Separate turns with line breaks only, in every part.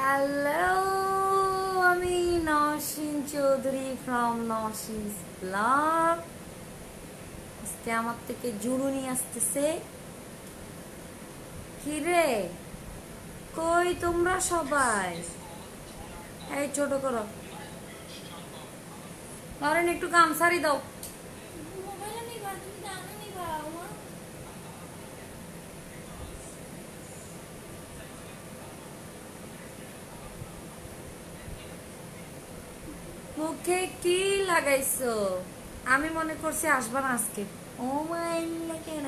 Hello, আমি Nowshin Chowdhury from নওশিন's blog. আজকে আমার থেকে জুরুনি আসতেছে। কি রে, কই তোমরা সবাই? এই ছোট করো, নরেন একটু গামছাড়ি দাও। মুখে কি লাগাইছো? আমি মনে করছি আসবা না আজকে। ও মাই, কেন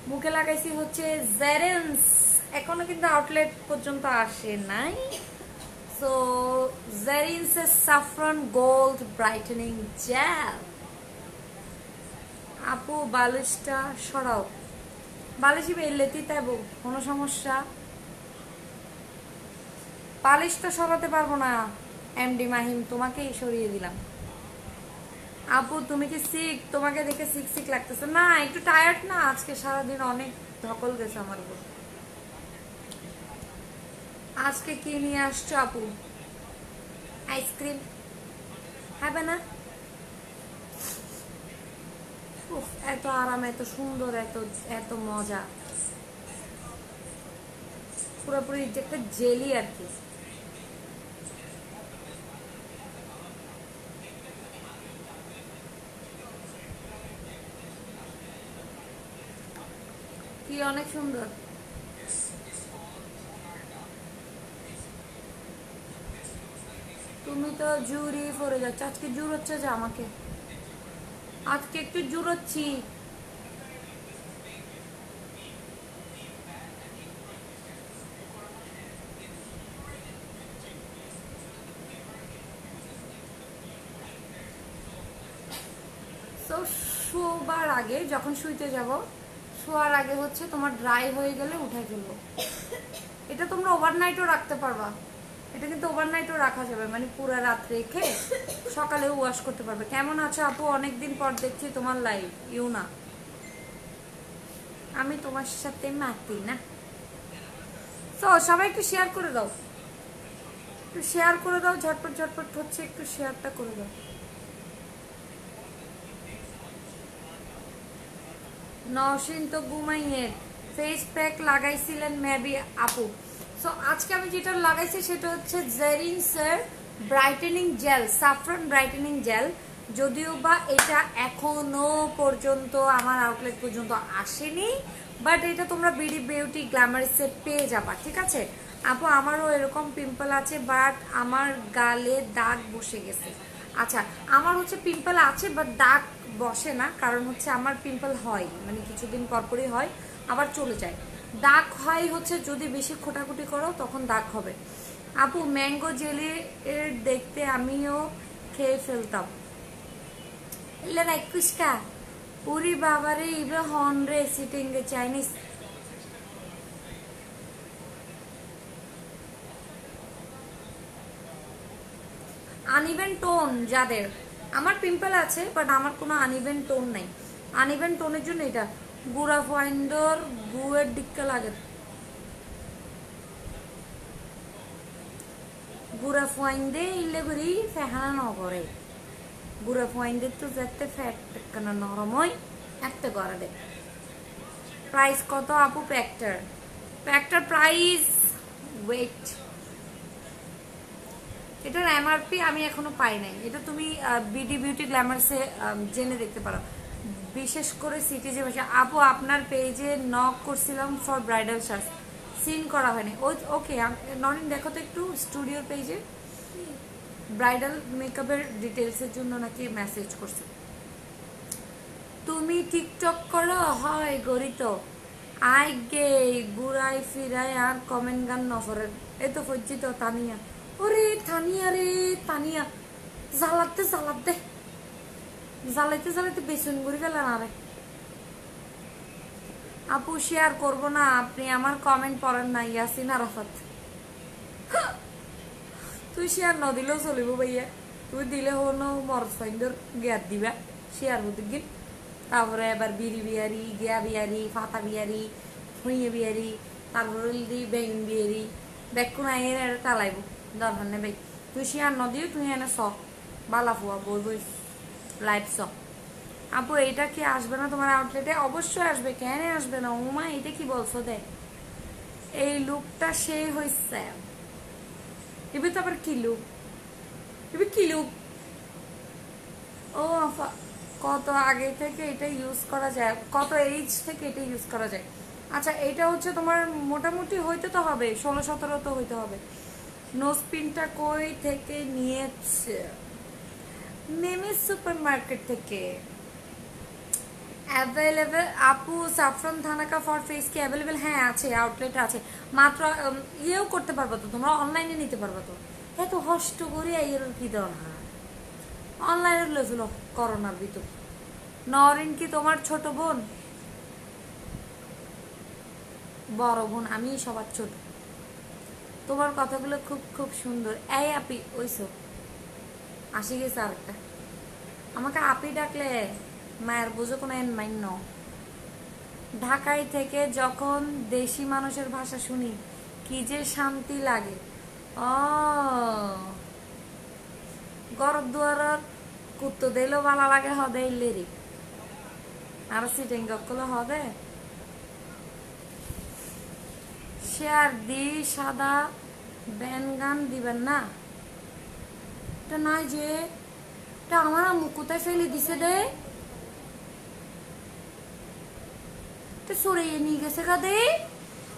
মুখে লাগাইছি হচ্ছে জেরেন্স, এখনো কিন্তু আউটলেট পর্যন্ত আসে নাই। So Zerin's saffron gold brightening gel. আপু বালিশটা সরাও। বালিশই বেললেতি তাই কোনো সমস্যা? বালিশটা সরাতে পারবো না এমডি মাহিম, তোমাকেই সরিয়ে দিলাম। আপু তুমি কি সিক? তোমাকে দেখে সিক সিক লাগতেছে না? একটু টায়ার্ড না, আজকে সারাদিন অনেক ধকল গেছে আমার উপর। আজকে কি নিয়ে আসছো আপু? আইসক্রিম হবে না? এত আরাম, এত সুন্দর, এত এত মজা, পুরোপুরি একটা জেলি আর কি। কি অনেক সুন্দর। তুমি তো জুরি পরে যাচ্ছ, আজকে জুর হচ্ছে যে আমাকে, আজকে একটু জুর হচ্ছি। তো শোবার আগে, যখন শুইতে যাব, শোয়ার আগে হচ্ছে তোমার ড্রাই হয়ে গেলে উঠাই ফেলবো। এটা তোমরা ওভারনাইটও রাখতে পারবা, এটা কিন্তু ওভারনাইটও রাখা যাবে, মানে পুরো রাত রেখে সকালেও ওয়াশ করতে পারবে। কেমন আছো আপু? অনেকদিন পর দেখছি তোমার লাইভ। ইউনা, আমি তোমার সাথে মাতি না। তো সবাই একটু শেয়ার করে দাও, একটু শেয়ার করে দাও, ঝটপট ঝটপট হচ্ছে, একটু শেয়ারটা করে দাও। নওশিন তো ঘুমাইয়ে ফেস প্যাক লাগাইছিলেন মেবি আপু। সো আজকে আমি যেটা লাগাইছি সেটা হচ্ছে জেরিন্সের brightening gel, saffron brightening gel. যদিও বা এটা এখনো পর্যন্ত আমার আউটলেট পর্যন্ত আসেনি, বাট এটা তোমরা বিডি বিউটি গ্ল্যামারিসে পেয়ে যাবা, ঠিক আছে আপু? আমারও এরকম পিম্পল আছে, বাট আমার গালে দাগ বসে গেছে। আচ্ছা, আমার হচ্ছে পিম্পল আছে বাট দাগ বসে না, কারণ হচ্ছে আমার পিম্পল হয়, মানে কিছুদিন পরপরই হয়, আবার চলে যায়। দাগ হয় হচ্ছে যদি বেশি খোটাখুটি করো তখন দাগ হবে। আপু ম্যাঙ্গো জেলি এর দেখতে আমিও খেয়ে ফেলতাম। এলে রাইকুস্কা উরি বাবারে ইবে হন রে সিটিং চাইনিজ। আনইভেন টোন যাদের, আমার পিম্পল আছে বাট আমার কোনো আনইভেন টোন নাই। আনইভেন টোনের জন্য এটা গুড়া ফাইন্ডর গুয়ের দিককে লাগে, গুড়া ফাইন্দে ইলে করি ফেহানা ন করে। গুড়া ফাইন্দের তো যাতে ফ্যাট কেন নরম হয় এত করে দে। প্রাইস কত আপু প্যাকটার? প্যাকটার প্রাইস ওয়েট এটার এমআরপি আমি এখনো পাই নাই, এটা তুমি বিডি বিউটি গ্ল্যামার্সে জেনে দেখতে পারো। বিশেষ করে সিটি যে ভাষা আপু আপনার পেজে নক করছিলাম ফর ব্রাইডাল শার্ট, সিন করা হয়নি। ওকে নরিন দেখো তো একটু স্টুডিওর পেজে, ব্রাইডাল মেকআপের ডিটেলসের জন্য নাকি মেসেজ করছে। তুমি টিকটক করো? হয় গরিত আই গে গুড়াই ফিরাই আর কমেন্ট গান নফরের এই তো ফজ্জিত তানিয়া। ওরে তানিয়া রে তানিয়া, জ্বালাতে জ্বালাতে জ্বালাইতে জ্বালাইতে বেসন ঘুরে গেলেন। আরে আপু শেয়ার করবো না, আপনি আমার কমেন্ট পড়েন না। ইয়াসিন আরাফাত তুই শেয়ার ন দিলেও চলিব ভাইয়া, তুই দিলে হনো মরজ ফাইন্ডর গিয়ার দিবা শেয়ার হতে গিয়ে। তারপরে এবার বিড়ি বিয়ারি, গিয়া বিয়ারি, ফাতা বিয়ারি, ভুঁইয়ে বিয়ারি, তারপরে দি বেগুন বিয়ারি, বেকুন আইয়ের টালাইব দরকার নেই ভাই। তুই শেয়ার ন দিও, তুই এনে স বালা ফুয়া বই বই লাইভ স। আপু এইটা কি আসবে না তোমার আউটলেটে? অবশ্যই আসবে, কেন আসবে না? ওমা এটা কি বলছো দে, এই লুকটা সেই হয়েছে। এবার তো আবার কি লুক, এবার কি লুক? ও কত আগে থেকে এটা ইউজ করা যায়, কত এইজ থেকে এটা ইউজ করা যায়? আচ্ছা এটা হচ্ছে তোমার মোটামুটি হইতে তো হবে 16-17 তো হইতে হবে। নোজ পিনটা কই থেকে নিয়েছে? নেমে সুপার মার্কেট থেকে। অ্যাভেলেবেল আপু সাফরান থানাকা ফর ফেস কি অ্যাভেলেবেল? হ্যাঁ আছে, আউটলেট আছে। মাত্র ইয়েও করতে পারবো তো, তোমরা অনলাইনে নিতে পারবো তো। এত কষ্ট করি এর কি দরকার, অনলাইনে লেছিল করোনার ভিতর। নরিন কি তোমার ছোট বোন? বড় বোন, আমি সবার ছোট। তোমার কথাগুলো খুব খুব সুন্দর। এই আপি ওইসো আসি গেছে আরেকটা। আমাকে আপি ডাকলে মায়ের বুঝো কোনো এন মাইন্য। ঢাকায় থেকে যখন দেশি মানুষের ভাষা শুনি কি যে শান্তি লাগে। ও গরব দুয়ার কুত্তো দিলেও ভালো লাগে, হদে ইল্লেরি আর সিটিং গকলে হদে। শেয়ার দি সাদা ব্যানগান দিবেন না? এটা নয় যে এটা আমার আম্মু কোথায় ফেলে দিছে দে, সরে নিয়ে গেছে গা দে,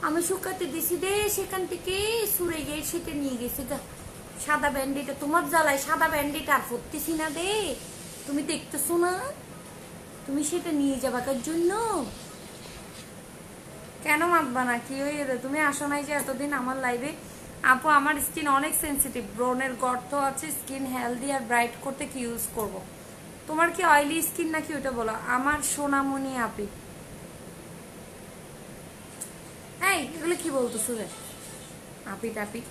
আমি শুকাতে দিছি দে, সেখান থেকে সরে গিয়ে সেটা নিয়ে গেছে গা। সাদা ব্যান্ডিটা তোমার জ্বালায়, সাদা ব্যান্ডিটা আর ফুটতেছি না দে, তুমি দেখতেছো না? তুমি সেটা নিয়ে যাবার জন্য কেন মাতবা না? কি হয়ে গেছে? তুমি আসো নাই যে এতদিন আমার লাইভে। আপু আমার স্কিন অনেক সেন্সিটিভ, ব্রনের গর্ত আছে, স্কিন হেলদি আর ব্রাইট করতে কি ইউজ করব? তোমার কি অয়েলি স্কিন নাকি ওটা বলো আমার সোনামণি আপি। এই এগুলো কি বলতেছো রে? আপি টাপি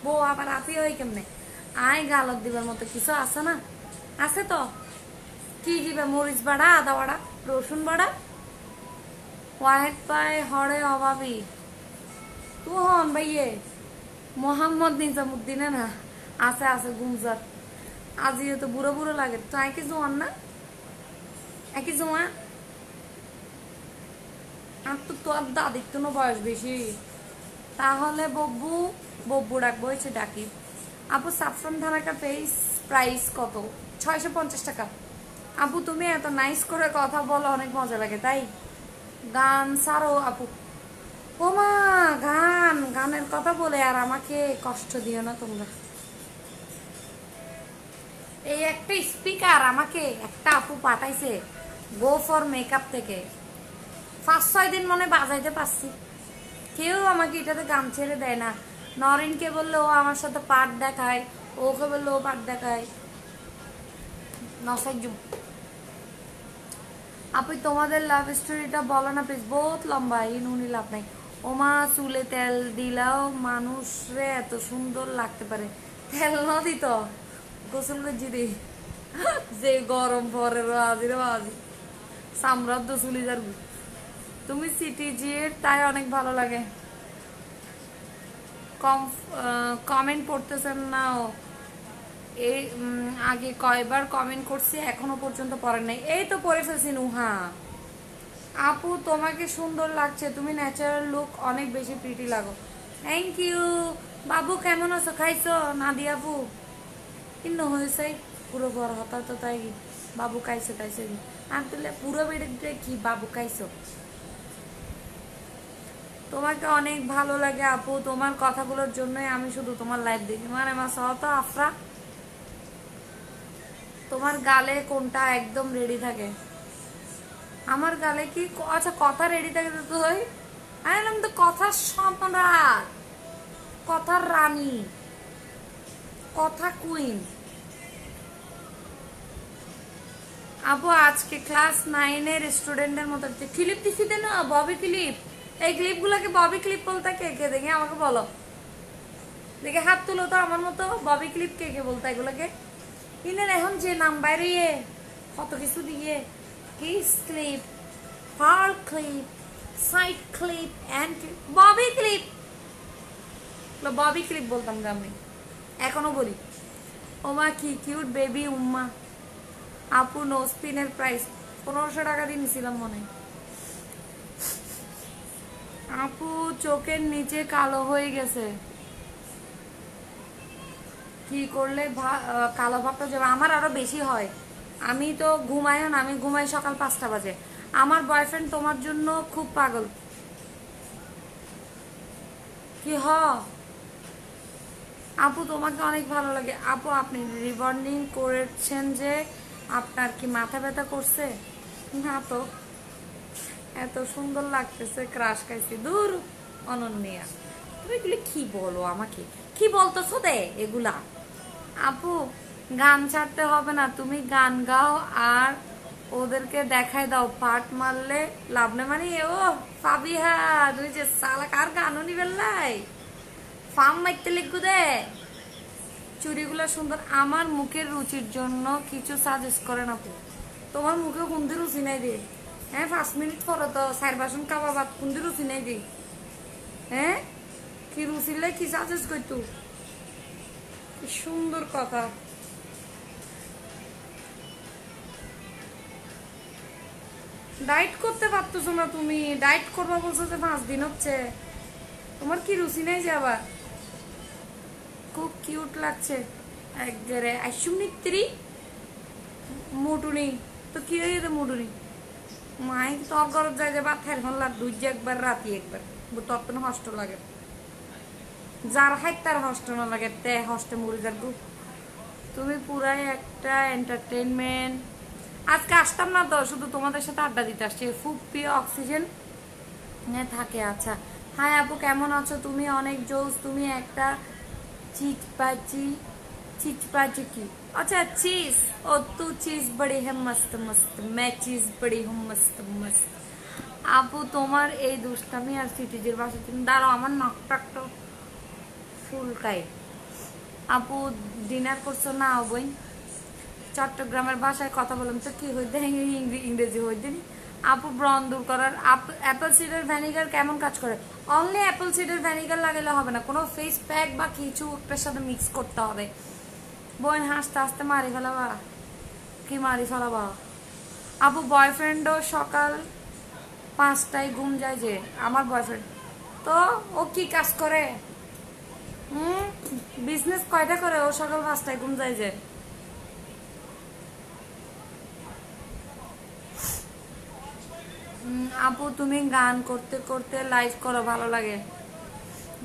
বউ আবার আপি হয় কেমনে? আয় গালত দিবার মতো কিছু আছে না? আছে তো, কি দিবে? মরিচ বাড়া, আদা বাড়া, রসুন বাড়া। হোয়াইট পাই হরে অভাবী তু হন ভাইয়ে মোহাম্মদ নিজামুদ্দিনে না আছে আছে গুমজার। আজিও তো বুড়ো বুড়ো লাগে তো, একই জোয়ান না? একই জোয়ান আর তো তোর দাদির তো বয়স বেশি, তাহলে বব্বু বব্বু ডাকবো হয়েছে ডাকি। আপু সাফরান ধারাকা পেজ প্রাইস কত? 650 টাকা। আপু তুমি এত নাইস করে কথা বলো, অনেক মজা লাগে তাই। গান ছাড়ো আপু। ওমা গান, গানের কথা বলে আর আমাকে কষ্ট দিও না তোমরা। এই একটা স্পিকার আমাকে একটা আপু পাঠাইছে গো ফর মেকআপ থেকে, 5-6 দিন মনে বাজাইতে পারছি, কেউ আমাকে এটাতে গান ছেড়ে দেয় না। নরিনকে বললে ও আমার সাথে পাট দেখায়, ওকে বললে ও পাট দেখায়। নসাইজু আপু তোমাদের লাভ স্টোরিটা বলো না প্লিজ, বহুত লম্বা, এই নুনি লাভ নাই। ওমা চুলে তেল দিলাও মানুষ রে এত সুন্দর লাগতে পারে, তেল না দিত গোসল করছি দি যে গরম পরে আজি রে আজি সাম্রাজ্য চুলি যার। তুমি সিটিজির তাই অনেক ভালো লাগে। কমেন্ট পড়তেছেন না? এই আগে কয়বার কমেন্ট করছি এখনো পর্যন্ত পড়েন নাই। এই তো পড়ে ফেলছি নুহা। আপু তোমাকে সুন্দর লাগছে, তুমি ন্যাচারাল লুক অনেক বেশি প্রিটি লাগো। Thank you. বাবু কেমন আছো, খাইছো? নাদিয়া আপু কিন্ন হয়েছে পুরো বড় হতা তো তাই বাবু খাইছো খাইছো আমি তুলে পুরো বেড়ে কি বাবু খাইছো। তোমাকে অনেক ভালো লাগে আপু, তোমার কথাগুলোর জন্যই আমি শুধু তোমার লাইভ দেখি। মানে আমার সহতা আফরা, তোমার গালে কোনটা একদম রেডি থাকে? আমার গালে কি আচ্ছা কথা রেডি থাকে তো হয়। আমি তো কথার সম্রাট, কথার রানী, কথা কুইন। আপু আজকে ক্লাস 9-এর স্টুডেন্টের মতো ক্লিপ দিছি না, ববি ক্লিপ। এই ক্লিপ গুলাকে ববি ক্লিপ বলতে কে কে দেখে আমাকে বলো, দেখে হাত তুলো তো আমার মতো। ববি ক্লিপ কে কে বলতে এগুলোকে? ইনের এখন যে নাম বাইরে কত কিছু দিয়ে kiss clip, fur clip, side clip and bobby clip. Bobby clip বলতাম আমি, এখনো বলি। ওমা কি কিউট বেবি উম্মা। আপু নো স্পিনের প্রাইস 1500 টাকা দিয়ে নিছিলাম মনে। আপু চোখের নিচে কালো হয়ে গেছে, কি করলে কালো ভাবটা যাবে? আমার আরো বেশি হয়। আমি তো ঘুমাইও না, আমি ঘুমাই সকাল 5টা বাজে। আমার বয়ফ্রেন্ড তোমার জন্য খুব পাগল। কি হ আপু তোমাকে অনেক ভালো লাগে। আপু আপনি রিবন্ডিং করেছেন যে, আপনার কি মাথা ব্যথা করছে? না তো, এত সুন্দর লাগতেছে, ক্রাশ খাইছি। দূর অনন্যা, তুমি এগুলি কি বলো আমাকে? কি বলতেছো দে এগুলা? আপু গান ছাড়তে হবে না, তুমি গান গাও আর ওদেরকে দেখাই দাও। পাট মারলে লাভ নেই মানে ও ফাবিহা তুই যে সালা কার গানও নিবেন লাই ফার্ম মাইতে লিখু দে। চুড়িগুলো সুন্দর। আমার মুখের রুচির জন্য কিছু সাজেস্ট করেন আপু। তোমার মুখে কুন্দি রুচি নাই দি? হ্যাঁ 5 মিনিট পরে তো 4 বাসন খাওয়া বাদ কুন্দি রুচি নাই দি? হ্যাঁ কি রুচিলে কি সাজেস্ট করতো? সুন্দর কথা। ডায়েট করতে পারতেছো না তুমি? ডায়েট করবা বলছো যে 5 দিন হচ্ছে, তোমার কি রুচি নাই যে আবার? খুব কিউট লাগছে একবারে। আইসুমিত্রি মোটুনি তো কি হয়েছে মোটুনি? মাই তোর ঘর যায় যে ভাত খাই হল্লার দুই যে একবার রাতি একবার তোর তো হষ্ট লাগে। যার হাইট তার হষ্ট না লাগে, তে হষ্টে মরে যার গু। তুমি পুরাই একটা এন্টারটেনমেন্ট। আজকে আসতাম না তো, শুধু তোমাদের সাথে আড্ডা দিতে আসছি। খুব প্রিয় অক্সিজেন থাকে। আচ্ছা হাই আপু কেমন আছো তুমি? অনেক জোস তুমি একটা चिचपाची चिचपाची की। अच्छा चीज ओ तू चीज बड़ी है मस्त मस्त, मैं चीज बड़ी हूँ मस्त मस्त। আপু তোমার এই দুষ্টামি আর সিটিজের বাসা তুমি দাঁড়াও, আমার নাকটা একটা ফুলকাই। আপু ডিনার করছো না? বই চট্টগ্রামের ভাষায় কথা বললাম তো কি হইতে ইংরেজি হইতে। আপু ব্রণ দূর করার অ্যাপল সিডার ভ্যানিগার কেমন কাজ করে? অনলি অ্যাপল সিডার ভ্যানিগার লাগালে হবে না, কোনো ফেস প্যাক বা কিছু একটার সাথে মিক্স করতে হবে। বোন হাসতে হাসতে মারি ফেলাবা? কি মারি ফেলাবা? আপু বয়ফ্রেন্ডও সকাল 5টায় ঘুম যায় যে? আমার বয়ফ্রেন্ড তো ও কি কাজ করে? বিজনেস কয়টা করে? ও সকাল 5টায় ঘুম যায় যে? আপু তুমি গান করতে করতে লাইভ করো, ভালো লাগে।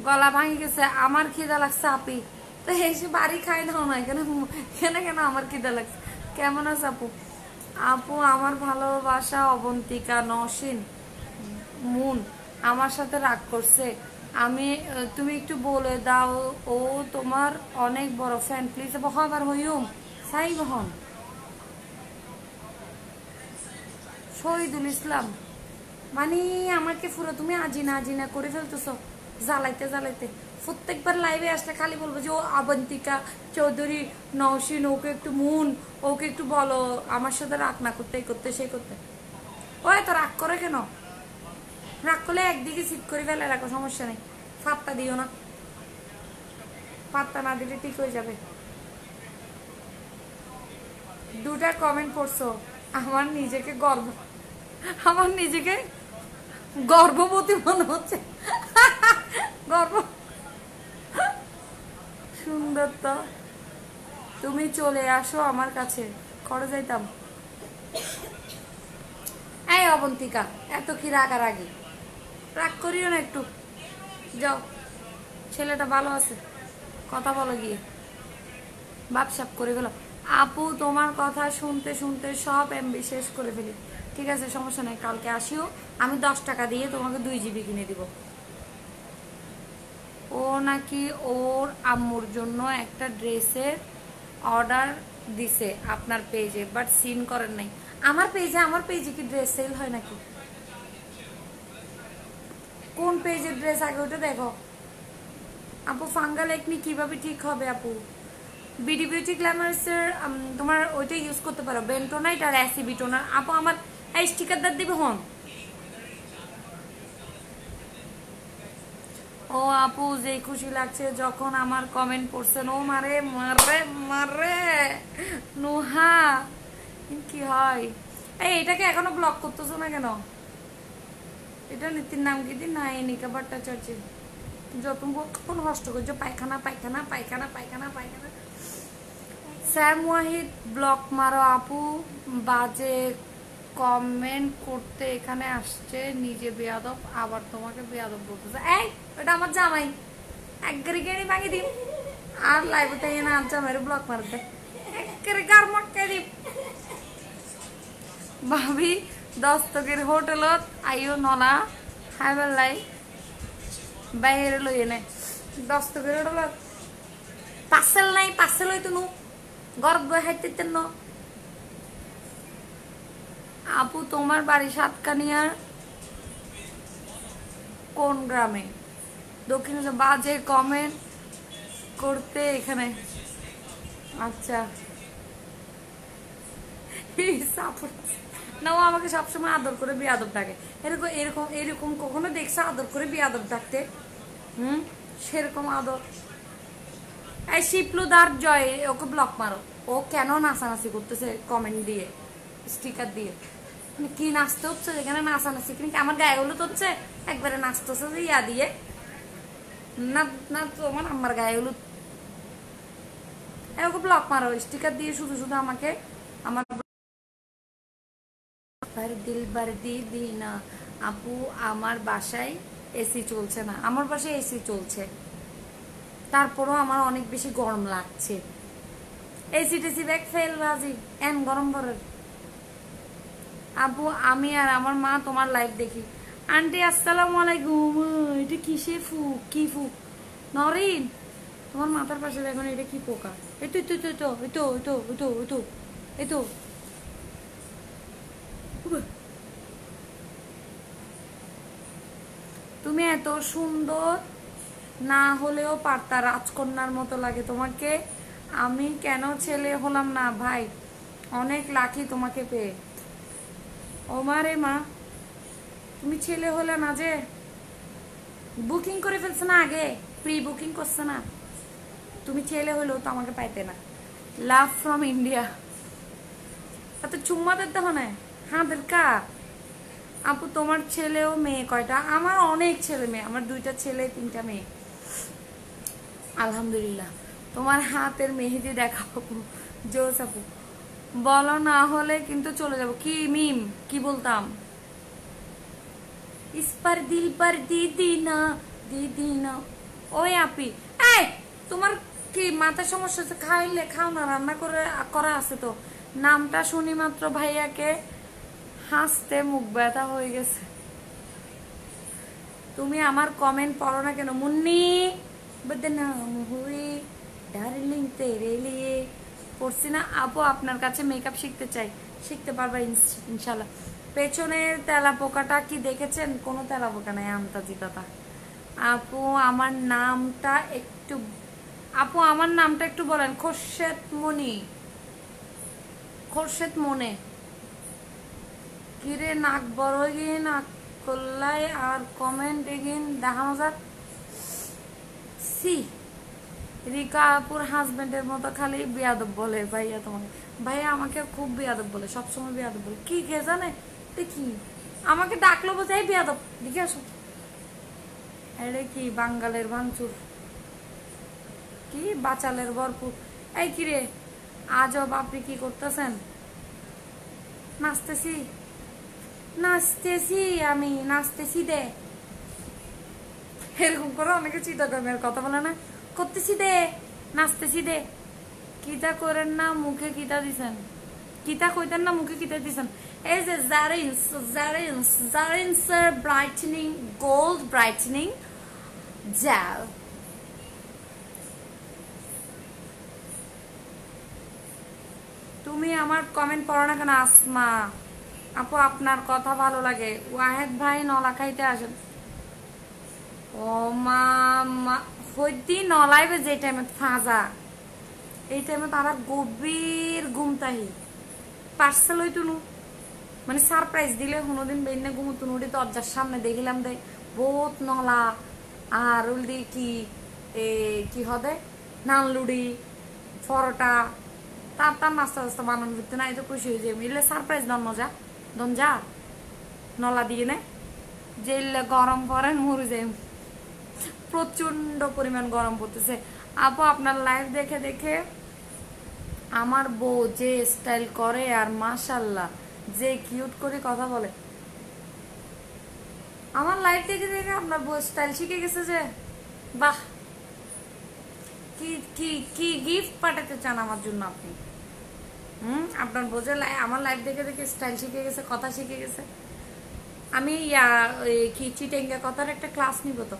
গলা ভাঙি গেছে, আমার খিদা লাগছে আপি। তো এসে বাড়ি খাই নাও না কেন কেন কেন আমার খিদা লাগছে। কেমন আছে আপু? আপু আমার ভালোবাসা অবন্তিকা নসীন মুন আমার সাথে রাগ করছে। আমি তুমি একটু বলে দাও, ও তোমার অনেক বড় ফ্যান, প্লিজ। বহবার হইম সাই বহন শহীদুল ইসলাম মানে আমাকে পুরো তুমি আজিনা আজিনা করে ফেলতেছো, জ্বালাইতে জ্বালাইতে। প্রত্যেকবার লাইভে আসলে খালি বলবো যে ও অবন্তিকা চৌধুরী নওশিন, ওকে একটু মুন, ওকে একটু বলো আমার সাথে রাগ না করতে, এই করতে সেই করতে। ও এত রাগ করে কেন? রাগ করলে একদিকে সিট করে ফেলে রাখো, সমস্যা নেই। পাত্তা দিও না, পাত্তা না দিলে ঠিক হয়ে যাবে। দুটা কমেন্ট পড়ছো, আমার নিজেকে গর্ভবতী মনে হচ্ছে। গর্ব সুন্দর তো। তুমি চলে আসো আমার কাছে, করে যাইতাম। এই অবন্তিকা, এত কি রাগারাগি? রাগ করিও না একটু, যাও। ছেলেটা ভালো আছে, কথা বলো গিয়ে। বাপসাপ করে গেল। আপু তোমার কথা শুনতে শুনতে সব এমবি শেষ করে ফেলি। ঠিক আছে, সমস্যা নেই, কালকে আসিও, আমি 10 টাকা দিয়ে তোমাকে 2 GB কিনে দিব। ও নাকি ওর আম্মুর জন্য একটা ড্রেসের অর্ডার দিছে আপনার পেজে, বাট সিন করেন নাই। আমার পেজে কি ড্রেস সেল হয় নাকি? কোন পেজের ড্রেস আগে ওটা দেখো। আপু ফাঙ্গাল একনি কিভাবে ঠিক হবে আপু? বিডি বিউটি গ্ল্যামার্সের তোমার ওইটা ইউজ করতে পারো, বেন্টোনাইট আর অ্যাসিবি টোনার। আপু আমার এই স্টিকারদার দিবে হন। ও আপু, যে খুশি লাগছে যখন আমার কমেন্ট পড়ছেন। ও মারে মারে মারে নুহা, কি হয়? এই এটাকে এখনো ব্লক করতেছো না কেন? এটা নীতির নাম কি দিন না, এনিকা ভট্টাচার্য। যত কোন কষ্ট করছো, পায়খানা পায়খানা পায়খানা পায়খানা পায়খানা। স্যাম ওয়াহিদ ব্লক মারো আপু, বাজে কমেন্ট করতে এখানে আসছে, নিজে বেয়াদব আবার তোমাকে বেয়াদব বলতেছে। এই ওটা আমার জামাই, এক গাড়ি গাড়ি ভাঙি দিম আর লাইভে তাই না জামাইরে ব্লক মারতে একেবারে গার মটকে দিম। ভাবি দস্তকের হোটেলত আইও নলা খাইবার লাই বাইরে লই এনে দস্তকের হোটেলত পার্সেল নাই, পার্সেল হইতো নু গরব বই হাইতে ন। আপু তোমার বাড়ি সাতকানিয়ার কোন গ্রামে? দক্ষিণ। বাজে কমেন্ট করতে এখানে। আচ্ছা না, ও আমাকে সবসময় আদর করে বিয়াদব ডাকে। এরকম এরকম এরকম কখনো দেখছো আদর করে বিয়াদব ডাকতে? সেরকম আদর। এই শিপলুদার জয়, ওকে ব্লক মারো। ও কেন নাচানাচি করতেছে কমেন্ট দিয়ে, স্টিকার দিয়ে? কি নাচতে হচ্ছে যেখানে নাচানাচি? কিন্তু আমার গায়ে হলুদ হচ্ছে, একবারে নাচতেছে যে ইয়া দিয়ে। না না, তোমার আমার গায়ে হলুদ। ওকে ব্লক মারো স্টিকার দিয়ে, শুধু শুধু আমাকে আমার দিল বার দিদি না। আপু আমার বাসায় এসি চলছে না। আমার বাসায় এসি চলছে, তারপরও আমার অনেক বেশি গরম লাগছে। এসি টেসি ব্যাগ ফেল বাজি এন গরম ভরের। আপু আমি আর আমার মা তোমার লাইভ দেখি। আন্টি আসসালামু আলাইকুম। এটা কিসে ফুক? কি ফুক? নরিন, তোমার মাথার পাশে দেখো, এটা কি পোকা? এতো এতো এতো এতো এতো এতো এতো এতো। তুমি এত সুন্দর না হলেও পারতা, রাজকন্যার মতো লাগে তোমাকে। আমি কেন ছেলে হলাম না ভাই? অনেক লাকি তোমাকে পেয়ে। ও মা রে মা, তুমি ছেলে হলে না যে? বুকিং করে ফেলছে না আগে, প্রি বুকিং করছে না? তুমি ছেলে হলেও তো আমাকে পাইতে না। Love from India. এত চুম্মা দিতে হয় হ্যাঁ কা। আপু তোমার ছেলে ও মেয়ে কয়টা? আমার অনেক ছেলে মেয়ে, আমার 2টা ছেলে 3টা মেয়ে আলহামদুলিল্লাহ। তোমার হাতের মেহেদি দেখাবো জোস আপু। বলো না হলে কিন্তু চলে যাব। কি মিম কি বলতাম? ইস পার দিল পার দিদি না, দিদি না। ওই আপি, এই তোমার কি মাথা সমস্যা আছে? খাইলে খাও না, রান্না করে করা আছে তো। নামটা শুনি মাত্র ভাইয়াকে হাসতে মুখ ব্যথা হয়ে গেছে। তুমি আমার কমেন্ট পড়ো না কেন মুন্নি? বদনাম হুই ডার্লিং তেরে লিয়ে পড়ছি না। আপু আপনার কাছে মেকআপ শিখতে চাই, শিখতে পারবা ইনশাল্লাহ। পেছনের তেলা পোকাটা কি দেখেছেন? কোনো তেলা পোকা নাই, আমতাজি দাদা। আপু আমার নামটা একটু আপু আমার নামটা একটু বলেন। খোরশেদ মনি, খোরশেদ মনে। কিরে নাক বড় গিয়ে নাক করলাই আর কমেন্ট এগিন দেখানো যাক। সি রিকা আপুর হাজবেন্ডের মতো খালি বিয়াদব বলে ভাইয়া তোমাকে। ভাইয়া আমাকে খুব বিয়াদব বলে, সবসময় বিয়াদব বলে। কি কে জানে দেখি, আমাকে ডাকলো বোঝাই বিয়াদব। দেখে আসো, এটা কি বাঙ্গালের ভাঙচুর? কি বাচালের ভরপুর। এই কিরে আজব, আপনি কি করতেছেন? নাচতেছি নাচতেছি আমি নাচতেছি দে, এরকম করে অনেকে চিটাগমের কথা বলে না, করতেছি দে নাচতেছি দে। কিতা করেন না মুখে কিতা দিছেন, কিতা কইতেন না মুখে কিতা দিছেন। এই যে জারিন্সের ব্রাইটেনিং গোল্ড ব্রাইটেনিং জেল। তুমি আমার কমেন্ট পড়ো না কেন আসমা আপু? আপনার কথা ভালো লাগে। ওয়াহেদ ভাই নলা খাইতে আসেন। ও মা হইতি নলাইবে যে টাইমে ফাঁজা, এই টাইমে তো আবার গভীর ঘুমতাহি পার্সেল হইতুনু, মানে সারপ্রাইজ দিলে কোনোদিন বেনে ঘুমতুন উঠি দরজার সামনে দেখিলাম দে বহুত নলা আর উল্দি কি হদে নানলুড়ি পরোটা তার তার নাস্তা টাস্তা বানানো করতে না, তো খুশি হয়ে যায় মিলে সারপ্রাইজ দন যা নলা দিয়ে নে যে গরম পড়েন মরে যায়, প্রচন্ড পরিমাণ গরম পড়তেছে। আপু আপনার লাইভ দেখে দেখে আমার বউ যে স্টাইল করে আর মাশাল্লাহ যে কিউট করে কথা বলে, আমার লাইভ দেখে দেখে আপনার বউ স্টাইল শিখে গেছে যে, বাহ। কি কি কি গিফট পাঠাতে চান আমার জন্য আপনি? আপনার বোঝে আমার লাইভ দেখে দেখে স্টাইল শিখে গেছে, কথা শিখে গেছে। আমি কি চিটেঙ্গা কথার একটা ক্লাস নিব তো,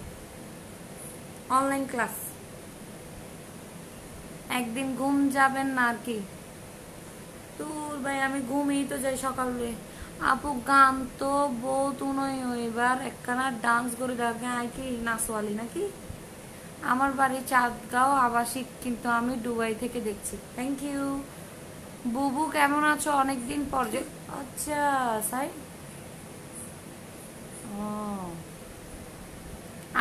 অনলাইন ক্লাস। একদিন ঘুম যাবেন না আর কি? তোর ভাই আমি ঘুমিয়ে তো যাই সকালে। আপু গান তো বহুত উনই এবার একখানা ডান্স করে দেখে আর কি নাচওয়ালি নাকি? আমার বাড়ি চাঁদগাঁও আবাসিক, কিন্তু আমি দুবাই থেকে দেখছি। Thank you. বুবু কেমন আছো? অনেকদিন পর যে। আচ্ছা সাই,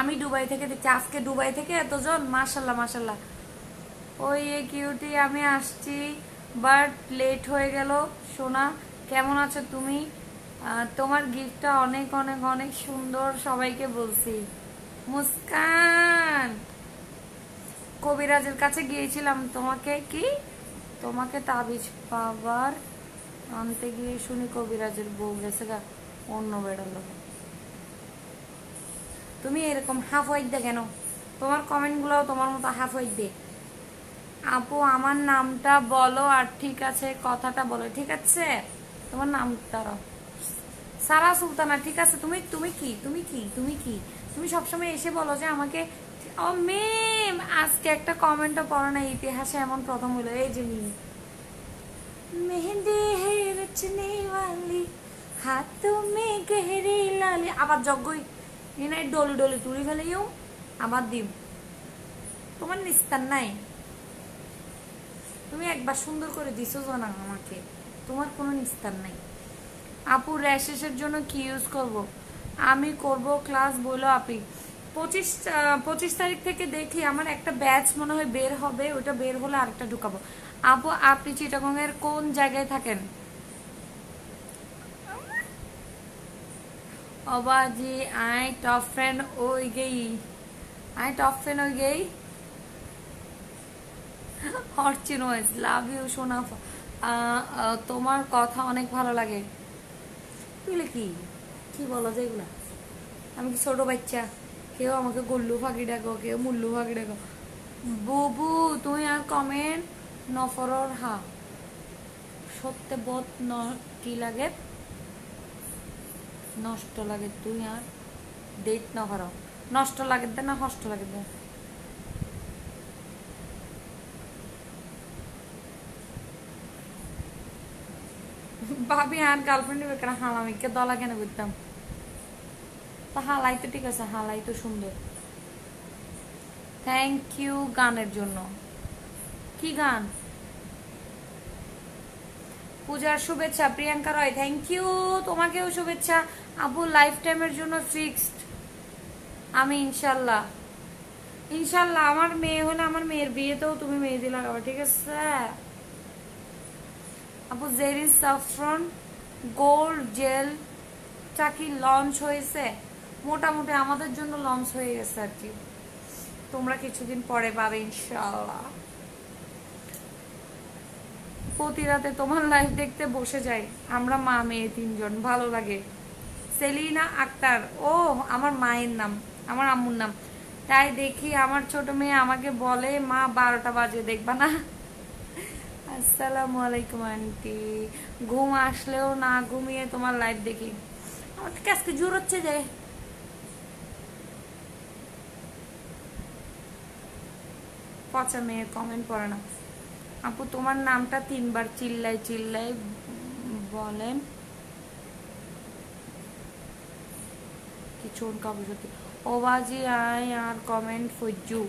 আমি দুবাই থেকে দেখছি আজকে, দুবাই থেকে এতজন, মাশাল্লাহ মাশাল্লাহ। ওই কিউটি আমি আসছি বাট লেট হয়ে গেল। সোনা কেমন আছো তুমি? তোমার গিফটটা অনেক অনেক অনেক সুন্দর, সবাইকে বলছি। মুস্কান কবিরাজের কাছে গিয়েছিলাম, তোমাকে তাবিজ পাবার আনতে গিয়ে শুনি কবিরাজের বউ গেছে গা অন্য বেড়ালো। তুমি এরকম হাফ ওয়াইট দে কেন? তোমার কমেন্ট গুলাও তোমার মতো হাফ ওয়াইট দে। আপু আমার নামটা বলো, আর ঠিক আছে কথাটা বলো। ঠিক আছে তোমার নামটা সারা সুলতানা। ঠিক আছে তুমি তুমি কি তুমি কি তুমি কি তুমি সবসময় এসে বলো যে আমাকে। ও মেম আজকে একটা কমেন্টও পড়ো না, ইতিহাসে এমন প্রথম হলো। এই যে মেহেন্দি রচনে वाली हाथों में गहरी लाली, আবার যজ্ঞই ইনাই ডলি ডলি তুলি ফেলেও আবার দিম। তোমার নিস্তার নাই, তুমি একবার সুন্দর করে দিছো না আমাকে, তোমার কোনো নিস্তার নাই। আপু র্যাশেসের জন্য কি ইউজ করব? আমি করব ক্লাস বলো আপনি। 25 তারিখ থেকে দেখি আমার একটা ব্যাচ মনে হয় বের হবে, ওটা বের হলে আরেকটা ঢুকাবো। আপু আপনি চিটাগং এর কোন জায়গায় থাকেন? অবাজি আই টপ ফ্রেন্ড ওই গেই অর্চিন ওয়েস লাভ ইউ সোনা। তোমার কথা অনেক ভালো লাগে। তুইলে কি কি বলো যে এগুলা? আমি কি ছোট বাচ্চা? কেউ আমাকে গল্লু ফাঁকি ডাকো, কেউ মুল্লু ফাঁকি ডাকো। বুবু তুই আর কমেন্ট নফরর হা সত্যি বোধ কি লাগে নষ্ট লাগে, তুই আর ডেট না কর নষ্ট লাগে দে না কষ্ট লাগে দে। ভাবি আর গার্লফ্রেন্ড নেবে কেন? হালামিকে দলা কেন করতাম? তা হালাই তো ঠিক আছে, হালাই তো সুন্দর। থ্যাংক ইউ গানের জন্য। কি গান? পূজার শুভেচ্ছা প্রিয়াঙ্কা রয়। থ্যাংক ইউ, তোমাকেও শুভেচ্ছা। আপু লাইফ টাইমের জন্য ফিক্সড আমি ইনশাল্লাহ। ইনশাল্লাহ আমার মেয়ে হলে আমার মেয়ের বিয়েতেও তুমি মেহেদি লাগাবে, ঠিক আছে? আপু জেরিন সাফরন গোল্ড জেলটা কি লঞ্চ হয়েছে? মোটামুটি আমাদের জন্য লঞ্চ হয়ে গেছে আর কি। তোমরা কিছুদিন পরে পাবে ইনশাআল্লাহ। প্রতি রাতে তোমার লাইভ দেখতে বসে যাই আমরা মা মেয়ে তিনজন, ভালো লাগে। সেলিনা আক্তার, ও আমার মায়ের নাম, আমার আম্মুর নাম। তাই দেখি আমার ছোট মেয়ে আমাকে বলে মা 12টা বাজে দেখবা না। আসসালামু আলাইকুম আন্টি। ঘুম আসলেও না ঘুমিয়ে তোমার লাইভ দেখি। আমার থেকে আজকে জোর হচ্ছে যে পচা মেয়ে কমেন্ট পড়ে না। আপু তোমার নামটা 3বার চিল্লাই চিল্লাই বলেন কিছু কাবু সত্যি। ওবাজি I R comment Fazu.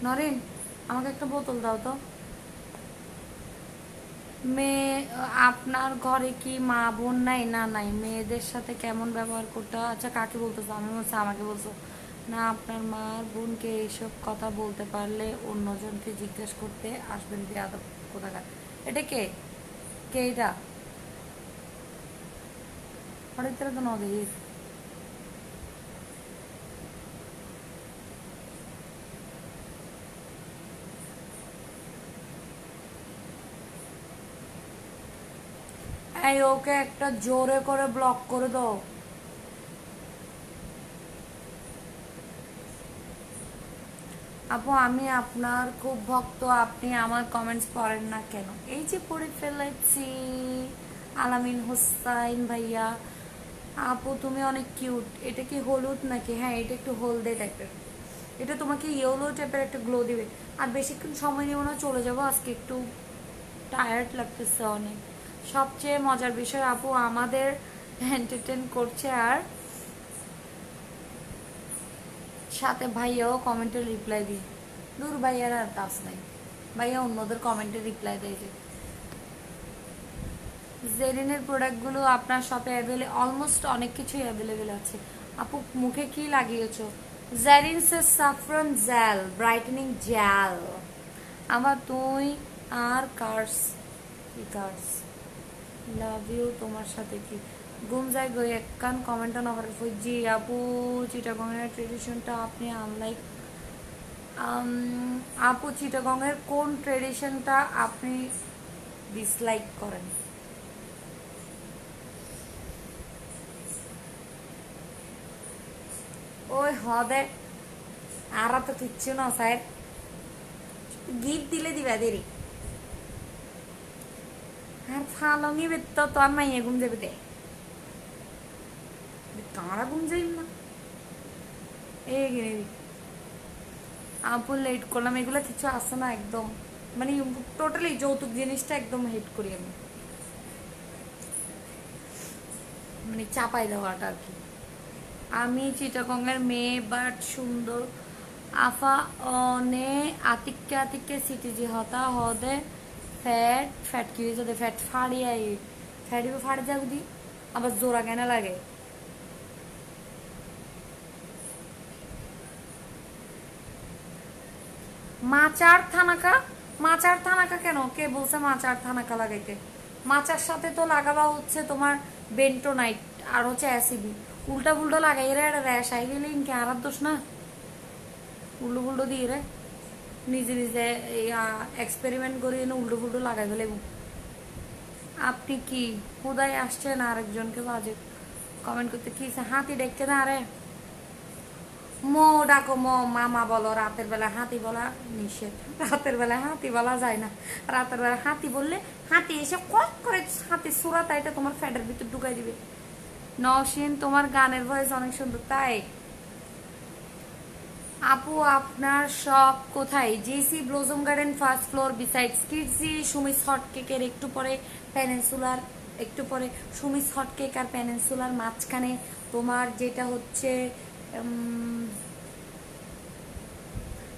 Naren আমাকে একটা বোতল দাও তো। মেয়ে আপনার ঘরে কি মা বোন নাই? না নাই। মেয়েদের সাথে কেমন ব্যবহার করতে হয়? আচ্ছা কাকে বলতেছো? আমি বলছি আমাকে বলছো না। আপনার মা বোনকে এইসব কথা বলতে পারলে অন্যজনকে জিজ্ঞেস করতে আসবেন বেয়াদব কোথাকার। এটা কে কে এটা? হঠাৎ তো নদীর এই ওকে একটা জোরে করে ব্লক করে দাও। আপু আমি আপনার খুব ভক্ত, আপনি আমার কমেন্টস পড়েন না কেন? এই যে পড়ে ফেলেছি। আলামিন হোসাইন ভাইয়া, আপু তুমি অনেক কিউট। এটা কি হলুদ নাকি? হ্যাঁ এটা একটু হলদে টাইপের। এটা তোমাকে ইয়েলো টাইপের একটা গ্লো দিবে। আর বেশিক্ষণ সময় নেব না, চলে যাবো আজকে। একটু টায়ার্ড লাগতেছে অনেক। সবচেয়ে মজার বিষয় আপু আমাদের এন্টারটেন করছে, আর সাথে ভাইয়াও কমেন্টে রিপ্লাই দিই। দূর ভাইয়ার আর কাজ নাই, ভাইয়া অন্যদের কমেন্টে রিপ্লাই দেয়। যে জেরিনের প্রোডাক্টগুলো আপনার শপে অলমোস্ট অনেক কিছুই অ্যাভেলেবেল আছে। আপু মুখে কি লাগিয়েছো? জেরিনসের সাফরান জেল ব্রাইটেনিং জেল। আমার তুই আর কার্স কার্স লাভ ইউ। তোমার সাথে কি ঘুম যায় গই একখান কমেন্ট নকরে জি আপু চিটাগংয়ের ট্রেডিশনটা আপনি আনলাইক। আপু চিটাগংয়ের কোন ট্রেডিশনটা আপনি ডিসলাইক করেন? ওই হদে আর তো কিচ্ছু না স্যার, গিফট দিলে দিবা দেরি। আর ফালঙ্গি বেত্ত তো আর মাইয়া ঘুম যাবে দে, কারা ঘুম যাইব না। এই গিয়ে আপু লেট করলাম, এগুলো কিছু আসে না একদম। মানে টোটালি যৌতুক জিনিসটা একদম হেট করি আমি, মানে চাপাই দেওয়াটা আর কি। আমি চিটাগংয়ের মেয়ে বাট সুন্দর। আফা অনে আতিক্কে আতিক্কে সিটিজি হতা হদে ফ্যাট ফ্যাট কি হয়েছে? ফ্যাট ফাড়িয়াই ফ্যাটিও ফাড়ি যাও দি, আবার জোড়া কেন লাগে? মাচার থানাকা? মাচার থানাকা কেন? কে বলছে মাচার থানাকা লাগাইতে? মাচার সাথে তো লাগাবা হচ্ছে তোমার বেন্টোনাইট আর হচ্ছে অ্যাসিডি। উল্টা পুল্টো লাগাই রে, র্যাশ আই গেলে ইনকে আর দোষ না। উল্টো পুল্টো দিয়ে রে নিজে নিজে এক্সপেরিমেন্ট করি উল্টো পুল্টো লাগাই ফেলে। আপনি কি হুদায় আসছেন আরেকজনকে বাজে কমেন্ট করতে? কি হাতি দেখছে না? আরে মো ডাকো মো মামা বলো। রাতের বেলা হাতি বলা নিষেধ, রাতের বেলা হাতি বলা যায় না। রাতের বেলা হাতি বললে হাতি এসে কক করে হাতি সুরাতা এটা তোমার ফ্যাটের ভিতর ঢুকাই দিবে। নওশিন তোমার গানের ভয়েস অনেক সুন্দর। তাই আপু আপনার শপ কোথায়? GC blossom garden first floor beside Kidzee Sumi's hot কেকের একটু পরে পেনিনসুলার, একটু পরে সুমিস হট কেক আর পেনিনসুলার মাঝখানে তোমার যেটা হচ্ছে